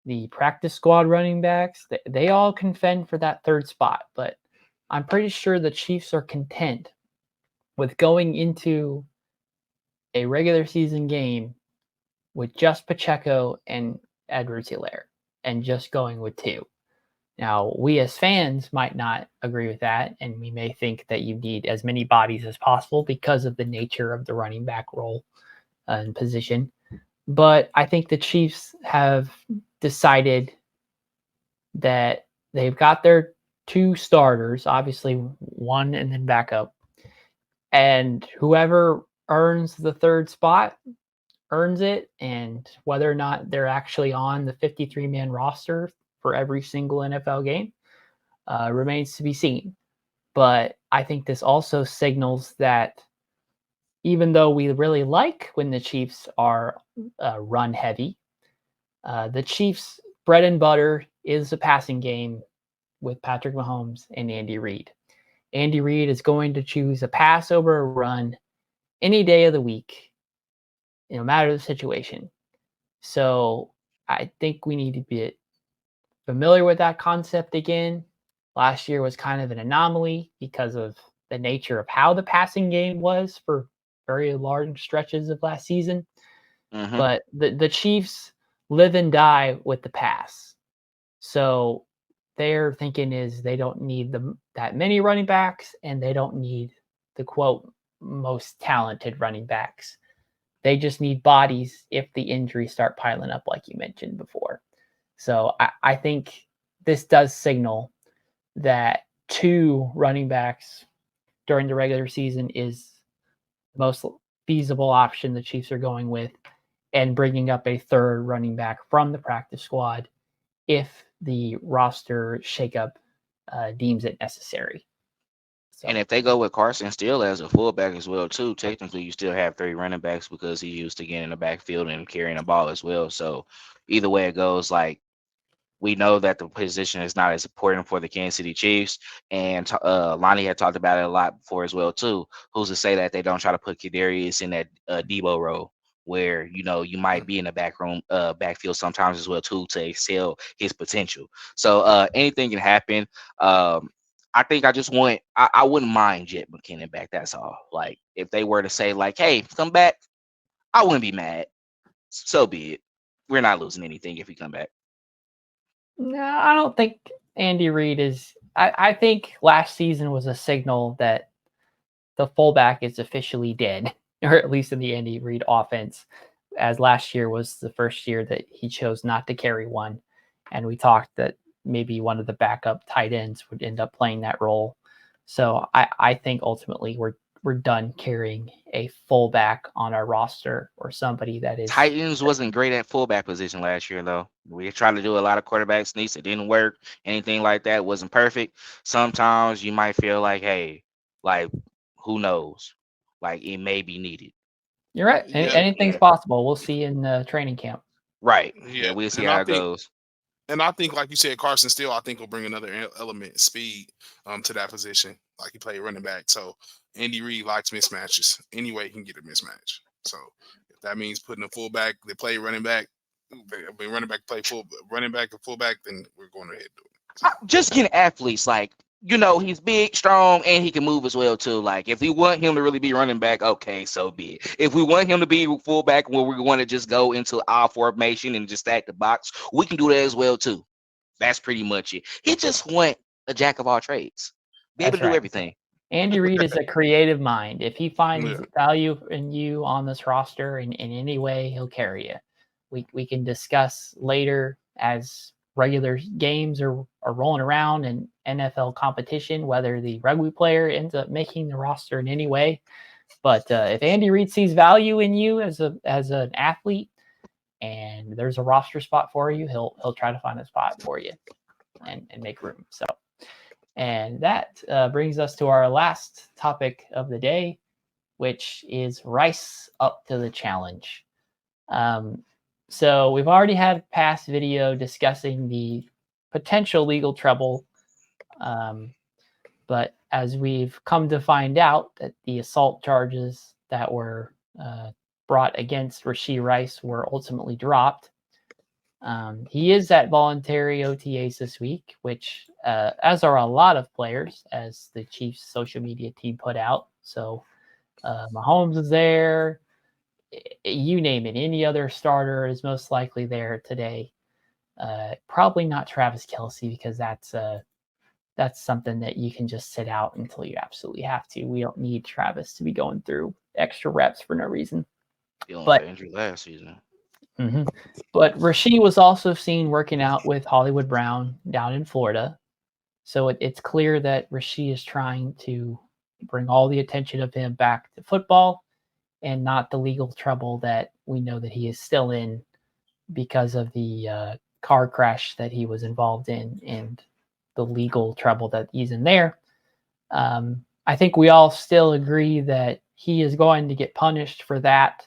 the practice squad running backs, they all can fend for that third spot. But I'm pretty sure the Chiefs are content with going into a regular season game with just Pacheco and Edwards-Helaire and just going with two. Now, we as fans might not agree with that, and we may think that you need as many bodies as possible because of the nature of the running back role and position. But I think the Chiefs have decided that they've got their two starters, obviously one and then backup, and whoever earns the third spot earns it, and whether or not they're actually on the 53-man roster for every single NFL game remains to be seen. But I think this also signals that even though we really like when the Chiefs are run heavy, the Chiefs' bread and butter is the passing game with Patrick Mahomes and Andy Reid. Andy Reid is going to choose a pass over a run any day of the week, no matter the situation. So I think we need to be familiar with that concept again. Last year was kind of an anomaly because of the nature of how the passing game was for very large stretches of last season.
Mm-hmm.
But the Chiefs live and die with the pass. So their thinking is they don't need that many running backs, and they don't need the, quote, most talented running backs. They just need bodies if the injuries start piling up, like you mentioned before. So I think this does signal that two running backs during the regular season is the most feasible option the Chiefs are going with, and bringing up a third running back from the practice squad if the roster shakeup deems it necessary. So,
And if they go with Carson Steele as a fullback as well, too, technically you still have three running backs because he's used to getting in the backfield and carrying the ball as well. So either way it goes, like, we know that the position is not as important for the Kansas City Chiefs, and Lonnie had talked about it a lot before as well too. Who's to say that they don't try to put Kadarius in that Debo role, where you might be in the backfield sometimes as well too, to excel his potential. So anything can happen. I think I wouldn't mind Jet McKinnon back. That's all. Like, if they were to say like, "Hey, come back," I wouldn't be mad. So be it. We're not losing anything if he come back.
no, I don't think Andy Reid is. I think last season was a signal that the fullback is officially dead, or at least in the Andy Reid offense, as last year was the first year that he chose not to carry one. And we talked that maybe one of the backup tight ends would end up playing that role. So I think ultimately we're done carrying a fullback on our roster, or somebody that is.
Titans wasn't great at fullback position last year, though. We tried to do a lot of quarterback sneaks. It didn't work. Anything like that wasn't perfect. Sometimes you might feel like, hey, like, who knows? Like, it may be needed.
You're right.
Yeah.
Anything's possible. We'll see in training camp.
Right.
Yeah.
Yeah, we'll see
And
how
I
it
think-
goes.
And I think, like you said, Carson Steele, I think will bring another element, speed, to that position. Like, he played running back. So Andy Reid likes mismatches. Any way he can get a mismatch. So if that means putting a fullback, they play running back, running back play running back and fullback, then we're going ahead and do it.
Just getting athletes, like, he's big, strong, and he can move as well too. Like, if we want him to really be running back, okay, so be it. If we want him to be fullback, where we want to just go into our formation and just stack the box, we can do that as well too. That's pretty much it. He just want a jack of all trades, be able to do everything.
Andy Reid is a creative mind. If he finds
Yeah.
value in you on this roster in any way, he'll carry you. We can discuss later as regular games are rolling around in NFL competition whether the rugby player ends up making the roster in any way. But if Andy Reid sees value in you as an athlete, and there's a roster spot for you, he'll try to find a spot for you and make room. So. And that brings us to our last topic of the day, which is Rice up to the challenge. So we've already had a past video discussing the potential legal trouble But as we've come to find out, that the assault charges that were brought against Rashee Rice were ultimately dropped. He is at voluntary OTAs this week, which, as are a lot of players, as the Chiefs social media team put out. So Mahomes is there. You name it. Any other starter is most likely there today. Probably not Travis Kelce, because that's something that you can just sit out until you absolutely have to. We don't need Travis to be going through extra reps for no reason.
Dealing
But
with injury last season.
But Rashee was also seen working out with Hollywood Brown down in Florida. So it's clear that Rashee is trying to bring all the attention of him back to football and not the legal trouble that we know that he is still in because of the car crash that he was involved in and the legal trouble that he's in there. I think we all still agree that he is going to get punished for that.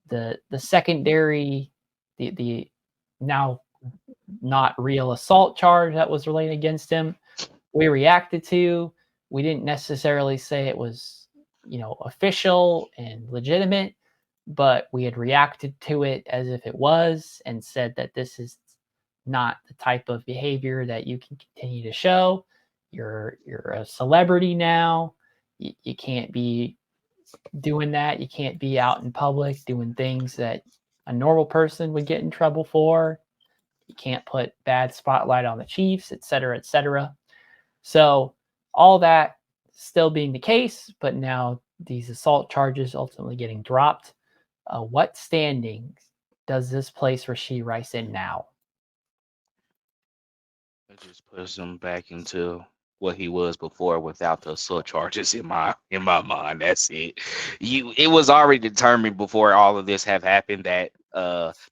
The secondary, the now not real assault charge that was related against him, we reacted to. We didn't necessarily say it was, official and legitimate, but we had reacted to it as if it was and said that this is not the type of behavior that you can continue to show. You're a celebrity now. You can't be doing that. You can't be out in public doing things that a normal person would get in trouble for. You can't put bad spotlight on the Chiefs, et cetera, et cetera. So all that still being the case, but now these assault charges ultimately getting dropped. What standings does this place Rashee Rice in now?
It just puts him back into what he was before without the assault charges in my mind. That's it. It was already determined before all of this have happened that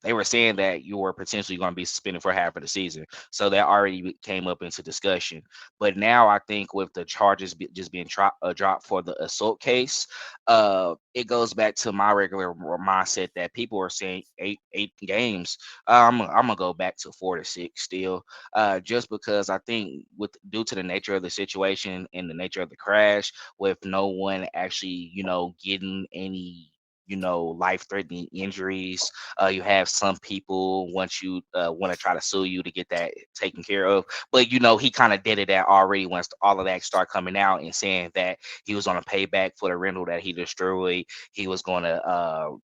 they were saying that you were potentially going to be suspended for half of the season. So that already came up into discussion. But now I think with the charges just being dropped for the assault case, it goes back to my regular mindset that people are saying eight games. I'm gonna go back to 4 to 6 still, just because I think due to the nature of the situation and the nature of the crash, with no one actually getting any life-threatening injuries. You have some people want to try to sue you to get that taken care of, but he kind of did it that already once all of that started coming out and saying that he was going to pay back for the rental that he destroyed. He was going to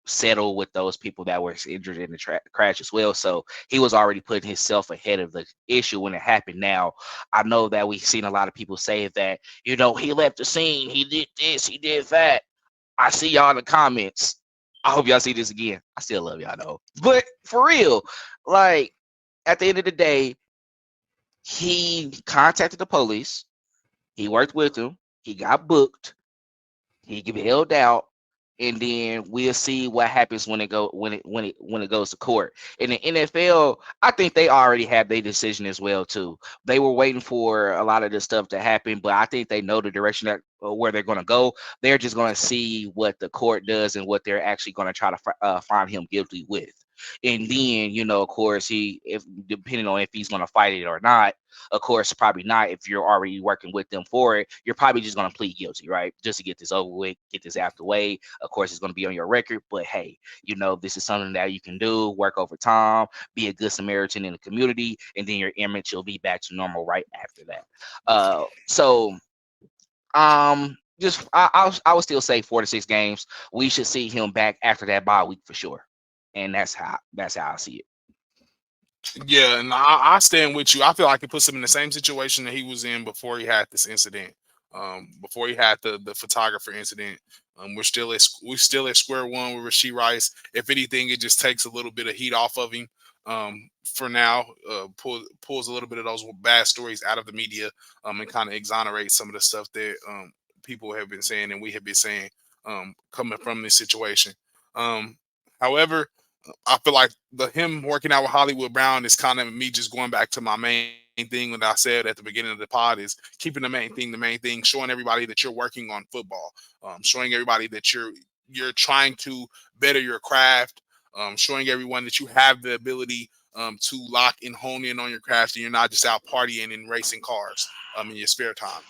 settle with those people that were injured in the crash as well. So he was already putting himself ahead of the issue when it happened. Now, I know that we've seen a lot of people say that, he left the scene, he did this, he did that. I see y'all in the comments. I hope y'all see this again. I still love y'all though. But for real, like at the end of the day, he contacted the police. He worked with them. He got booked. He get held out, and then we'll see what happens when it goes to court. In the NFL, I think they already have their decision as well too. They were waiting for a lot of this stuff to happen, but I think they know the direction that where they're going to go. They're just going to see what the court does and what they're actually going to try to find him guilty with. And then, of course, if depending on if he's going to fight it or not, of course, probably not. If you're already working with them for it, you're probably just going to plead guilty, right? Just to get this over with, get this out the way. Of course, it's going to be on your record, but hey, this is something that you can do, work over time, be a good Samaritan in the community, and then your image will be back to normal right after that. Just I would still say 4 to 6 games. We should see him back after that bye week for sure, and that's how I see it.
Yeah, and I stand with you. I feel like it puts him in the same situation that he was in before he had this incident. Before he had the photographer incident. We're still at square one with Rashee Rice. If anything, it just takes a little bit of heat off of him. For now, pulls a little bit of those bad stories out of the media, and kind of exonerates some of the stuff that people have been saying and we have been saying coming from this situation. However, I feel like him working out with Hollywood Brown is kind of me just going back to my main thing that I said at the beginning of the pod, is keeping the main thing, showing everybody that you're working on football, showing everybody that you're trying to better your craft, showing everyone that you have the ability to lock and hone in on your craft, and you're not just out partying and racing cars in your spare time.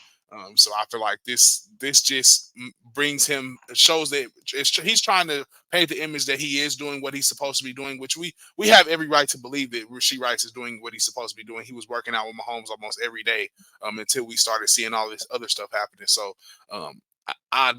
So I feel like this just brings him, shows that he's trying to paint the image that he is doing what he's supposed to be doing, which we have every right to believe that Rashee Rice is doing what he's supposed to be doing. He was working out with Mahomes almost every day until we started seeing all this other stuff happening. So I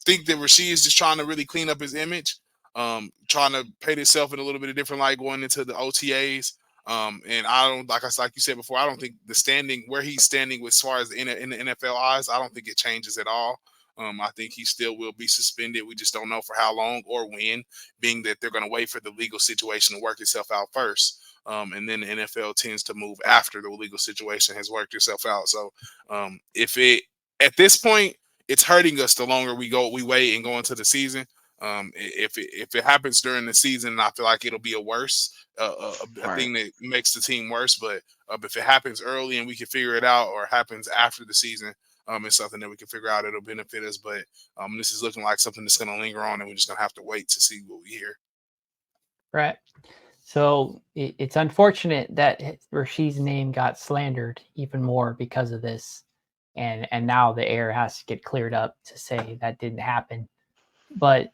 think that Rashee is just trying to really clean up his image, trying to paint himself in a little bit of different light going into the OTAs. And I don't, like you said before, I don't think the standing where he's standing as far as in the NFL eyes, I don't think it changes at all. I think he still will be suspended. We just don't know for how long or when, being that they're going to wait for the legal situation to work itself out first. And then the NFL tends to move after the legal situation has worked itself out. So if it, at this point, it's hurting us the longer we wait and go into the season. If it happens during the season, I feel like it'll be a thing that makes the team worse. But if it happens early and we can figure it out, or happens after the season, it's something that we can figure out. It'll benefit us. But this is looking like something that's going to linger on, and we're just going to have to wait to see what we hear.
Right. So it's unfortunate that Rashee's name got slandered even more because of this. And now the air has to get cleared up to say that didn't happen. But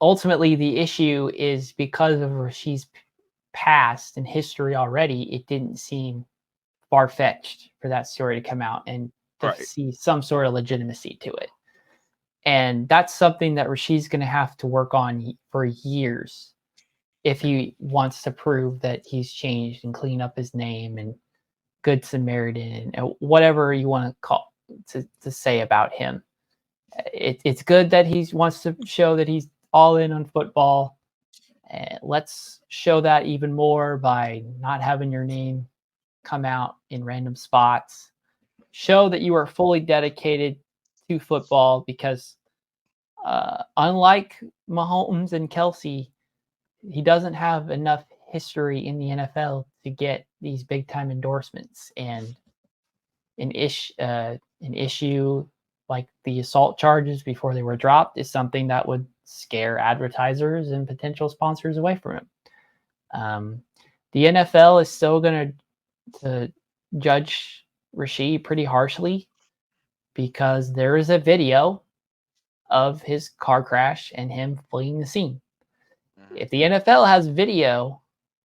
ultimately, the issue is because of Rashee's past and history already, it didn't seem far-fetched for that story to come out and to see some sort of legitimacy to it. And that's something that Rashee's going to have to work on for years if he wants to prove that he's changed and clean up his name and Good Samaritan and whatever you want to call to say about him. It's good that he wants to show that he's all in on football. Let's show that even more by not having your name come out in random spots. Show that you are fully dedicated to football, because unlike Mahomes and Kelsey, he doesn't have enough history in the NFL to get these big time endorsements. And an issue like the assault charges before they were dropped is something that would scare advertisers and potential sponsors away from him. The NFL is still going to judge Rashee pretty harshly because there is a video of his car crash and him fleeing the scene. If the NFL has video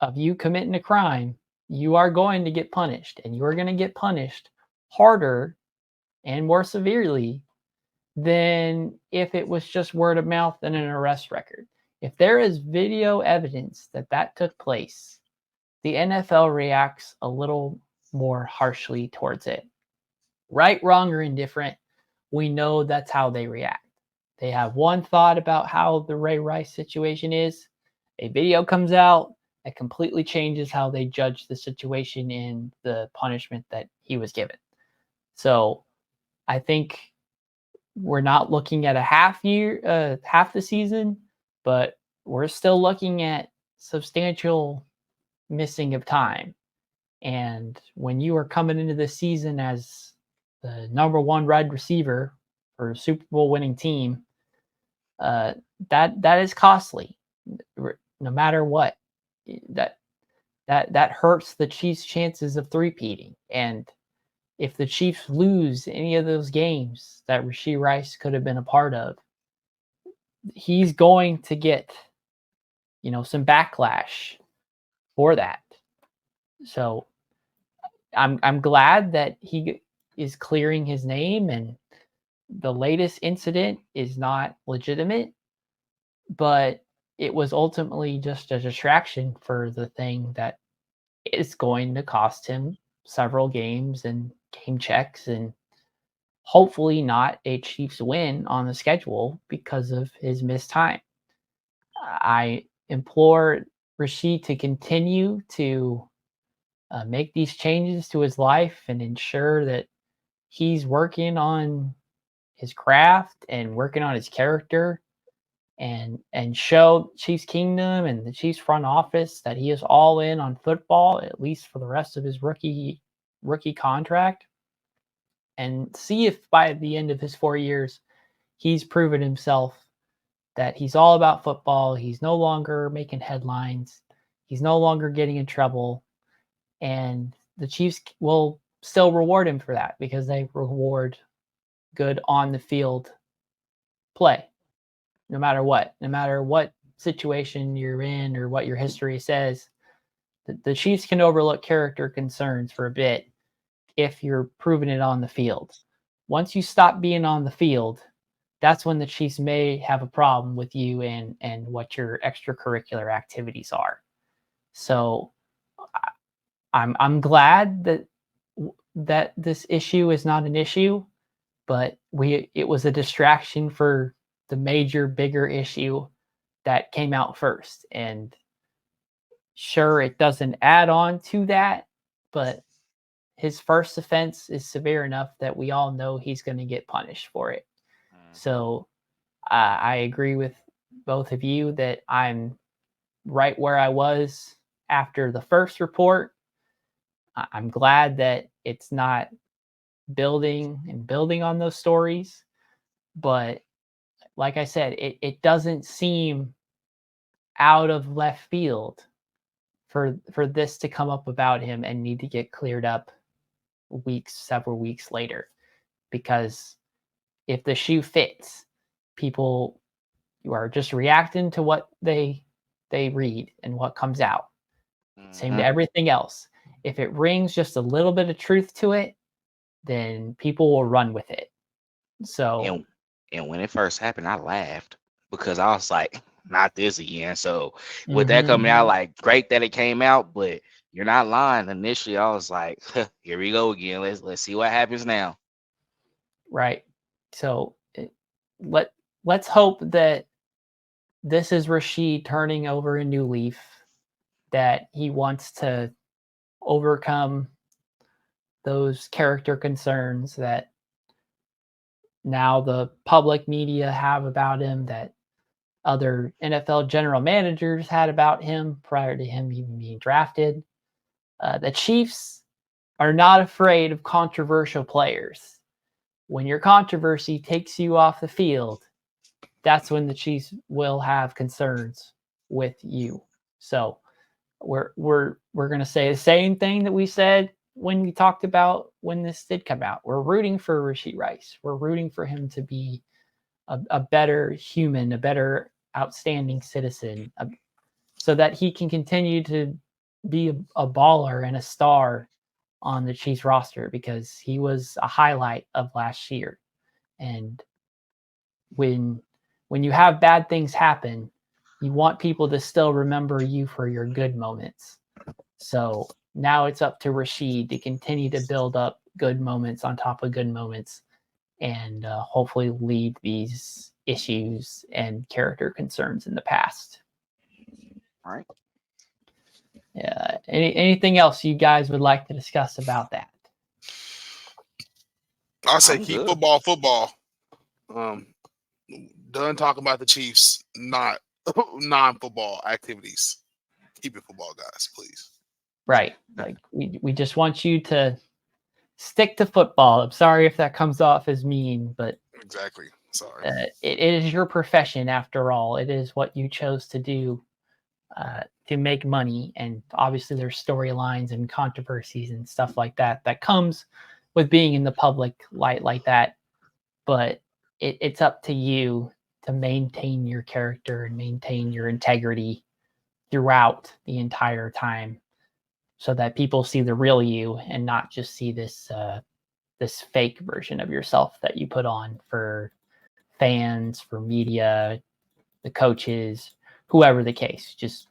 of you committing a crime, you are going to get punished, and you are going to get punished harder and more severely than if it was just word of mouth and an arrest record. If there is video evidence that took place, the NFL reacts a little more harshly towards it. Right, wrong, or indifferent, we know that's how they react. They have one thought about how the Ray Rice situation is. A video comes out, it completely changes how they judge the situation and the punishment that he was given. So I think we're not looking at a half the season, but we're still looking at substantial missing of time. And when you are coming into the season as the number one wide receiver for a Super Bowl winning team, that is costly. No matter what, that hurts the Chiefs' chances of three-peating. And if the Chiefs lose any of those games that Rashee Rice could have been a part of, he's going to get, some backlash for that. So I'm glad that he is clearing his name, and the latest incident is not legitimate, but it was ultimately just a distraction for the thing that is going to cost him several games and game checks, and hopefully not a Chiefs win on the schedule because of his missed time. I implore Rashee to continue to make these changes to his life and ensure that he's working on his craft and working on his character, and show Chiefs Kingdom and the Chiefs front office that he is all in on football, at least for the rest of his rookie contract, and see if by the end of his 4 years he's proven himself that he's all about football. He's no longer making headlines. He's no longer getting in trouble, and the Chiefs will still reward him for that because they reward good on the field play, no matter what situation you're in or what your history says. The Chiefs can overlook character concerns for a bit if you're proving it on the field. Once you stop being on the field, that's when the Chiefs may have a problem with you and what your extracurricular activities are. So I'm glad that this issue is not an issue, but it was a distraction for the major, bigger issue that came out first. And sure, it doesn't add on to that, but his first offense is severe enough that we all know he's going to get punished for it. So I agree with both of you that I'm right where I was after the first report. I'm glad that it's not building on those stories. But like I said, it doesn't seem out of left field for this to come up about him and need to get cleared up several weeks later. Because if the shoe fits, people are just reacting to what they read and what comes out. Same to everything else. If it rings just a little bit of truth to it, then people will run with it. So,
and when it first happened, I laughed because I was like, not this again. So with that coming out, like, great that it came out, but you're not lying. Initially, I was like, here we go again. Let's see what happens now.
Right. So let's hope that this is Rashee turning over a new leaf, that he wants to overcome those character concerns that now the public media have about him, that other NFL general managers had about him prior to him even being drafted. The Chiefs are not afraid of controversial players. When your controversy takes you off the field, that's when the Chiefs will have concerns with you. So we're going to say the same thing that we said when we talked about when this did come out. We're rooting for Rashee Rice. We're rooting for him to be a better human, a better outstanding citizen, so that he can continue to be a baller and a star on the Chiefs roster, because he was a highlight of last year. And when you have bad things happen, you want people to still remember you for your good moments. So now it's up to Rashee to continue to build up good moments on top of good moments, and hopefully leave these issues and character concerns in the past.
All right.
Yeah. Anything else you guys would like to discuss about that?
I'll say keep football. Done talking about the Chiefs, not non-football activities. Keep it football, guys, please.
Right. Like we just want you to stick to football. I'm sorry if that comes off as mean, but
exactly. Sorry.
It is your profession after all. It is what you chose to do to make money, and obviously there's storylines and controversies and stuff like that comes with being in the public light like that. But it's up to you to maintain your character and maintain your integrity throughout the entire time, so that people see the real you and not just see this fake version of yourself that you put on for fans, for media, the coaches, whoever the case. Just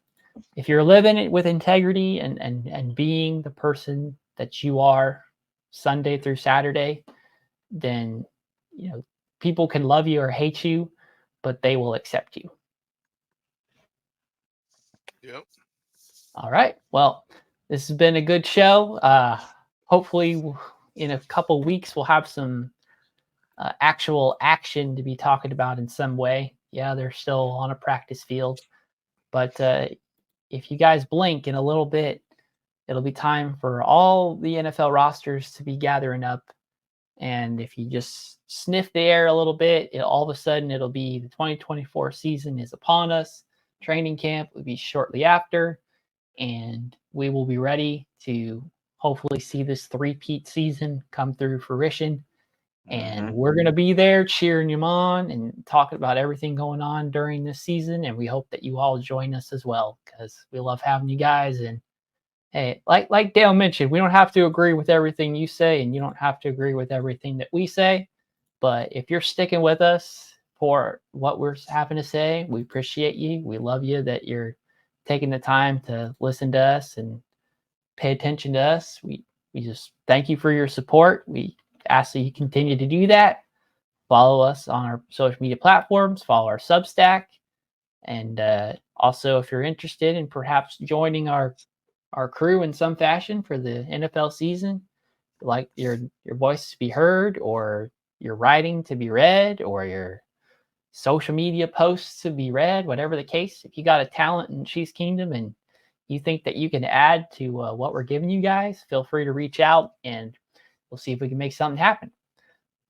if you're living it with integrity and being the person that you are Sunday through Saturday, then people can love you or hate you, but they will accept you.
Yep.
All right. Well, this has been a good show. Hopefully in a couple weeks we'll have some actual action to be talking about in some way. Yeah, they're still on a practice field, but if you guys blink in a little bit, it'll be time for all the NFL rosters to be gathering up. And if you just sniff the air a little bit, all of a sudden it'll be the 2024 season is upon us. Training camp will be shortly after. and we will be ready to hopefully see this three-peat season come through fruition. And we're going to be there cheering you on and talking about everything going on during this season. And we hope that you all join us as well, because we love having you guys. And hey, like Dale mentioned, we don't have to agree with everything you say, and you don't have to agree with everything that we say. But if you're sticking with us for what we're having to say, we appreciate you. We love you that you're taking the time to listen to us and pay attention to us. We just thank you for your support. We ask that you continue to do that. Follow us on our social media platforms, follow our Substack, and also if you're interested in perhaps joining our crew in some fashion for the NFL season, like your voice to be heard, or your writing to be read, or your social media posts to be read, whatever the case, if you got a talent in Chiefs Kingdom and you think that you can add to what we're giving you guys, feel free to reach out and we'll see if we can make something happen.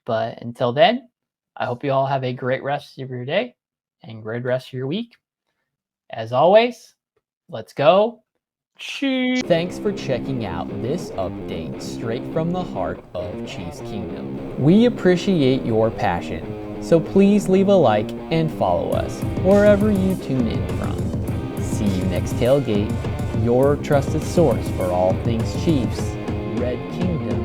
But until then, I hope you all have a great rest of your day and great rest of your week. As always, let's go Chiefs!
Thanks for checking out this update straight from the heart of Chiefs Kingdom. We appreciate your passion, so please leave a like and follow us wherever you tune in from. See you next tailgate, your trusted source for all things Chiefs, Red Kingdom